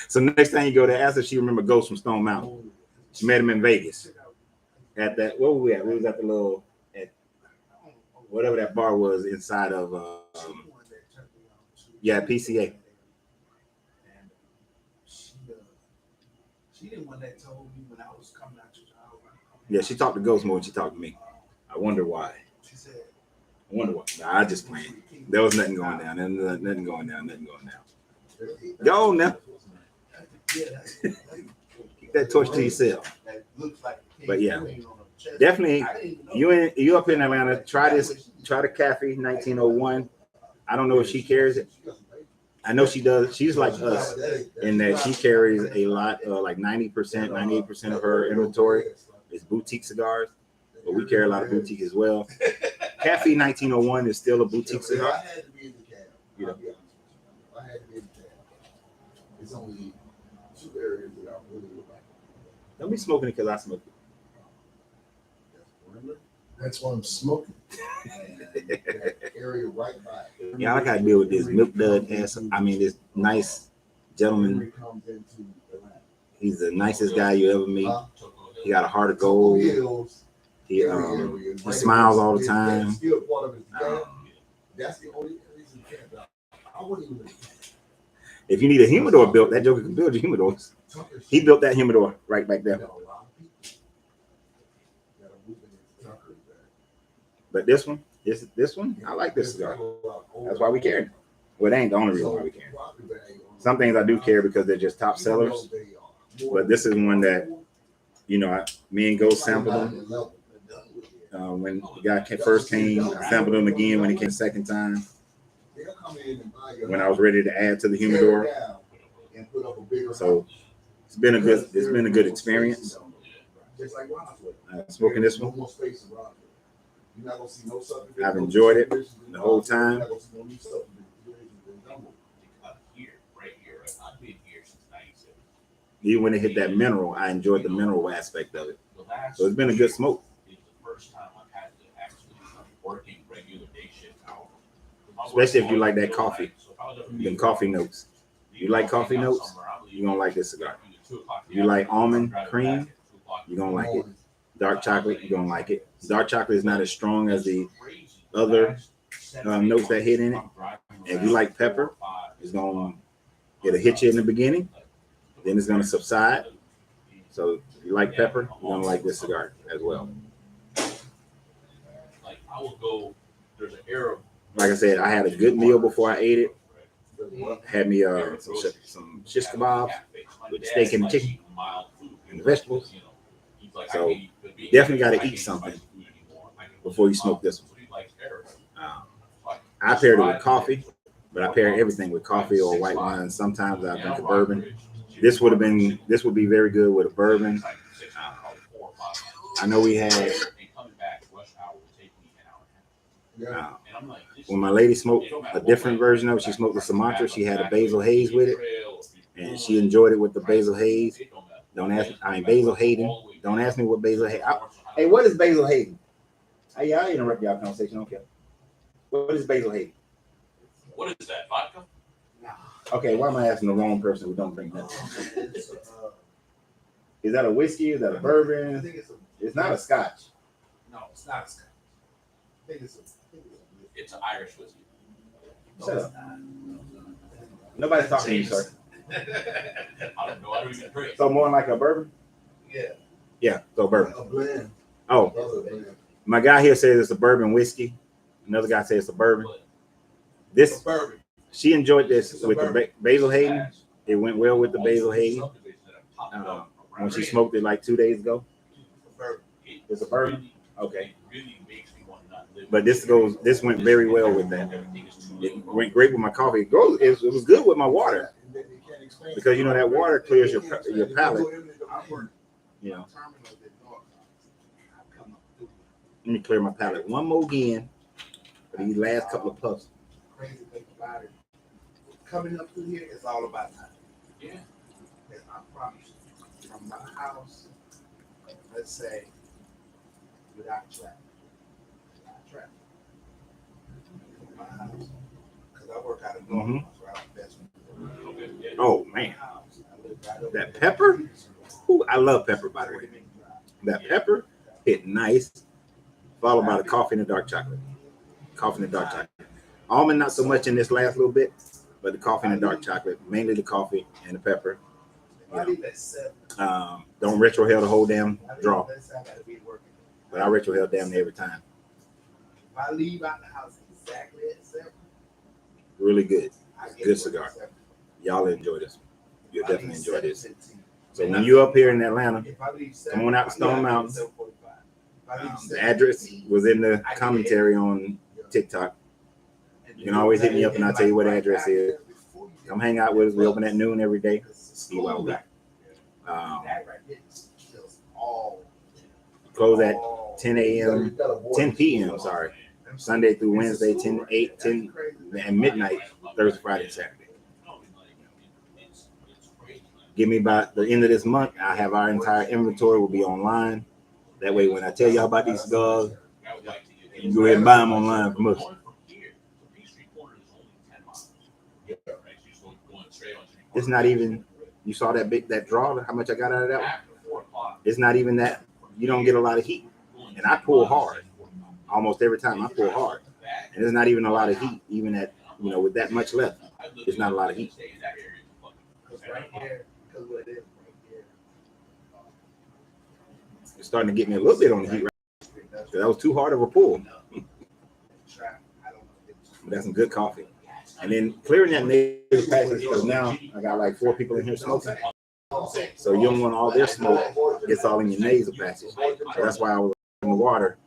So next time you go to ask her, she remember Ghost from Stone Mountain. She met him in Vegas. At that, where were we at? We was at the little, at whatever that bar was inside of, PCA. She didn't want that told me when I was coming out to the house. Yeah, she talked to Ghost more than she talked to me. I wonder why. She said, I wonder why. Nah, I just playing. There was nothing going down. Nothing going down. Go on now. Keep that torch to yourself. But yeah, definitely. You up in Atlanta? Try this. Try the Kafie 1901. I don't know if she carries it. I know she does. She's like us in that she carries a lot, like 90%, 98% of her inventory is boutique cigars, but we carry a lot of boutique as well. Kafie 1901 is still a boutique cigar. You know. It's only two areas that I really would like. Don't be smoking it because I smoke it. That's why I'm smoking. Area right by. Yeah, I gotta deal with this milk dud ass. I mean, this nice gentleman. He's the nicest guy you ever meet. He got a heart of gold. He smiles all the time. That's the only reason I wouldn't even. If you need a humidor built, that joker can build your humidors. He built that humidor right back there. But this one, I like this cigar. That's why we carry it. Well, it ain't the only reason why we carry it. Some things I do care because they're just top sellers. But this is one that, you know, me and Ghost sampled them. When the guy first came, I sampled him again when he came second time. When I was ready to add to the humidor. So it's been a good experience. Smoking this one. I've enjoyed it the whole time. Even when it hit that mineral, I enjoyed the mineral aspect of it. So it's been a good smoke. Especially if you like that coffee, them coffee notes. You like coffee notes, you're gonna like this cigar. You like almond cream, you're gonna like it. Dark chocolate, you're gonna like it. Dark chocolate is not as strong as the other notes that hit in it. And if you like pepper, it'll hit you in the beginning. Then it's gonna subside. So if you like pepper, you're gonna like this cigar as well. Like I will go. There's an era. Like I said, I had a good meal before I ate it. Had me some shish kebabs with the steak and the chicken and the vegetables. So definitely got to eat something before you smoke this one. I paired it with coffee, but I pair everything with coffee or white wine. Sometimes I drink a bourbon. This would be very good with a bourbon. I know we had when my lady smoked a different version of it, she smoked the Sumatra. She had a basil haze with it, and she enjoyed it with the basil haze. Don't ask me. I mean basil Hayden. Don't ask me what basil haze. Hey, what is basil Hayden? Hey, I interrupt y'all conversation. Okay. What is basil Hayden? What is that? Vodka? Okay, why am I asking the wrong person who don't drink nothing? Is that a whiskey? Is that a I bourbon? think It's not a scotch. No, it's not a Scotch. I think It's an Irish whiskey. Shut up. Nobody's talking to you, sir. I don't know. I don't even drink. So more like a bourbon? Yeah. Yeah, so bourbon. A blend. Oh, That's a blend. my guy here says it's a bourbon whiskey. Another guy says it's a bourbon. This Bourbon. she enjoyed this It's a with the bourbon. basil Hayden. It went well with the basil Hayden. When she smoked it like 2 days ago. Bourbon. It's a bourbon? Okay. Really makes me want to not live. But this went very well with that. It went great with my coffee. It was good with my water because you know that water clears your palate. You know. Let me clear my palate one more again for these last couple of puffs. Crazy thing about it. Coming up through here, it's all about time. Yeah. And I promise you, from my house, let's say, without traffic. From my house. Because I work out of North, so I'm best. Oh man, that pepper. Ooh, I love pepper, by the way. That pepper hit nice, followed by the coffee and the dark chocolate. Coffee and the dark chocolate. Almond not so much in this last little bit, but the coffee and the dark chocolate, mainly the coffee and the pepper. You know, don't retrohale the whole damn draw, but I retrohale damn near every time. If I leave out the house exactly at 7, Really good. I get Good to cigar. work at 7. Y'all enjoy this. You'll If I leave definitely enjoy this. 7:15, So when you're up here in Atlanta, if I leave come on out to Stone Mountain. 7:45. If I leave The 7:15, address was in the commentary on TikTok. You can always hit me up and I'll tell you what the address is. Come hang out with us. We open at noon every day. See while we close at 10 a.m. 10 p.m. Sorry, Sunday through Wednesday, 10, 8, 10, and midnight Thursday, Friday, Saturday. Give me by the end of this month. I have our entire inventory will be online. That way, when I tell y'all about these cigars, you can go ahead and buy them online from us. It's not even, you saw that draw, how much I got out of that one? It's not even that, you don't get a lot of heat. And I pull hard. Almost every time I pull hard. And there's not even a lot of heat, even at, you know, with that much left. It's not a lot of heat. It's starting to get me a little bit on the heat right now. That was too hard of a pull. But that's some good coffee. And then clearing that native passage, because now I got like 4 people in here smoking. So you don't want all their smoke gets all in your nasal passage. So that's why I was in the water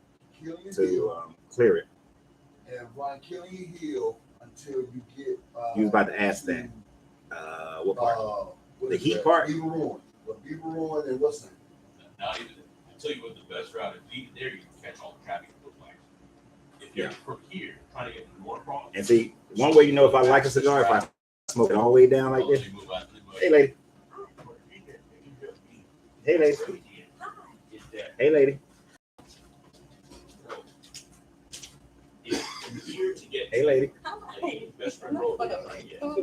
to clear it. And Brian, killing you heal until you get. You was about to ask that. What part? The heat part? Beaver Ruin. Beaver Ruin and what's that? Not even, I'll tell you what the best route is. Even there, you can catch all the traffic with flags. If you're from here trying to get the north cross. And see, one way you know if I like a cigar, if I smoke it all the way down like this. Hey, lady. Hey, lady. Hey, lady. Hey, lady.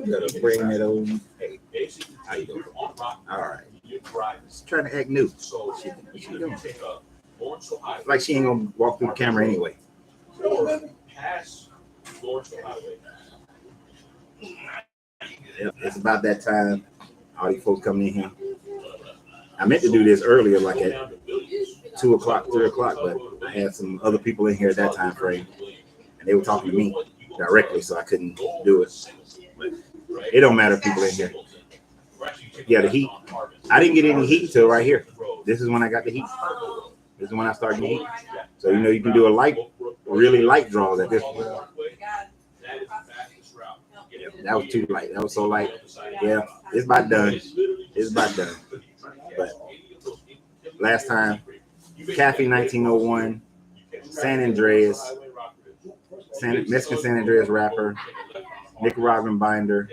Gotta bring that old. Hey, how you doing? All right. She's trying to act new. What she doing? Like she ain't gonna walk through the camera anyway. Yep, it's about that time All these folks coming in here. I meant to do this earlier, like at 2 o'clock, 3 o'clock, but I had some other people in here at that time frame, and they were talking to me directly, so I couldn't do it. But it don't matter if people in here. Yeah, the heat. I didn't get any heat till right here. This is when I got the heat. This is when I started getting heat. So you know you can do a light, really light draws at this point. Yeah, that was too light. That was so light. Yeah, it's about done. It's about done. But last time, Kafie 1901, San Andreas, Mexican San Andreas wrapper, Nicaraguan binder,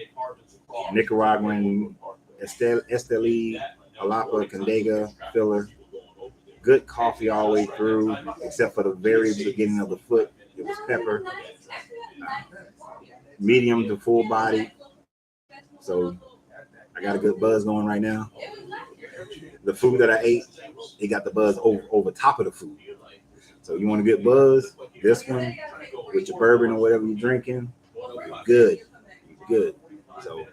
Nicaraguan Esteli, Jalapa, Condega filler. Good coffee all the way through, except for the very beginning of the foot. It was pepper. Medium to full body. So I got a good buzz going right now. The food that I ate, it got the buzz over top of the food. So you want a good buzz? This one with your bourbon or whatever you're drinking, good. Good. So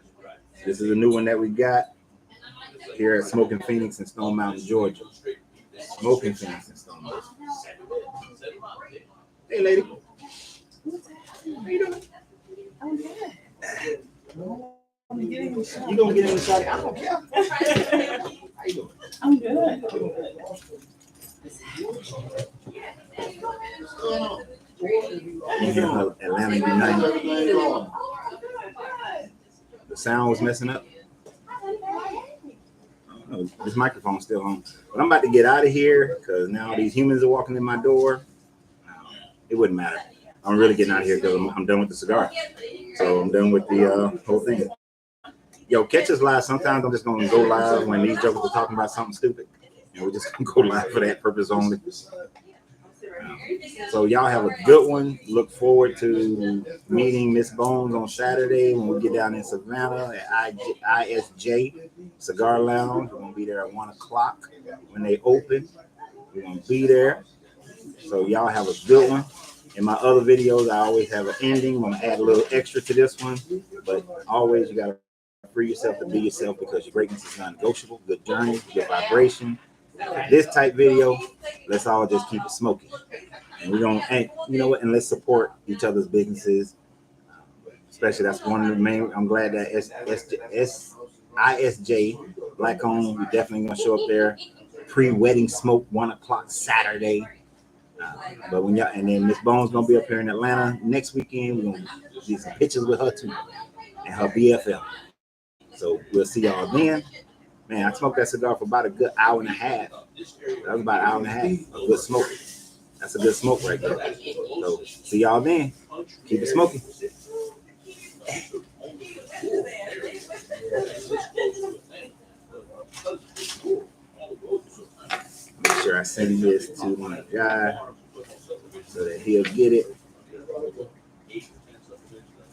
this is a new one that we got here at Smoking Phoenix in Stone Mountain, Georgia. Smoking Phoenix in Stone Mountain. Hey, lady. How you doing? I'm good. You gonna get in the shot? I don't care. How you doing? I'm good. Atlanta United. The sound was messing up. Oh, this microphone's still on. But I'm about to get out of here because now these humans are walking in my door. It wouldn't matter. I'm really getting out of here because I'm done with the cigar. So I'm done with the whole thing. Yo, catch us live. Sometimes I'm just going to go live when these jokers are talking about something stupid. And we're just going to go live for that purpose only. So y'all have a good one. Look forward to meeting Miss Bones on Saturday when we get down in Savannah at ISJ Cigar Lounge. We're going to be there at 1 o'clock when they open. We're going to be there. So y'all have a good one. In my other videos, I always have an ending. I'm going to add a little extra to this one. But always, you got to free yourself to be yourself because your greatness is non-negotiable. Good journey, good vibration. This type video, let's all just keep it smoking. And we're going to, you know what, and let's support each other's businesses. Especially that's one of the main, I'm glad that ISJ, Black Owned, we're definitely going to show up there. Pre-wedding smoke, 1 o'clock Saturday. But when y'all, and then Miss Bones gonna be up here in Atlanta next weekend. We're gonna get some pictures with her too and her BFF. So we'll see y'all then. Man, I smoked that cigar for about a good hour and a half. That was about an hour and a half. A good smoke. That's a good smoke right there. So see y'all then. Keep it smoking. Make sure I send this to my guy so that he'll get it.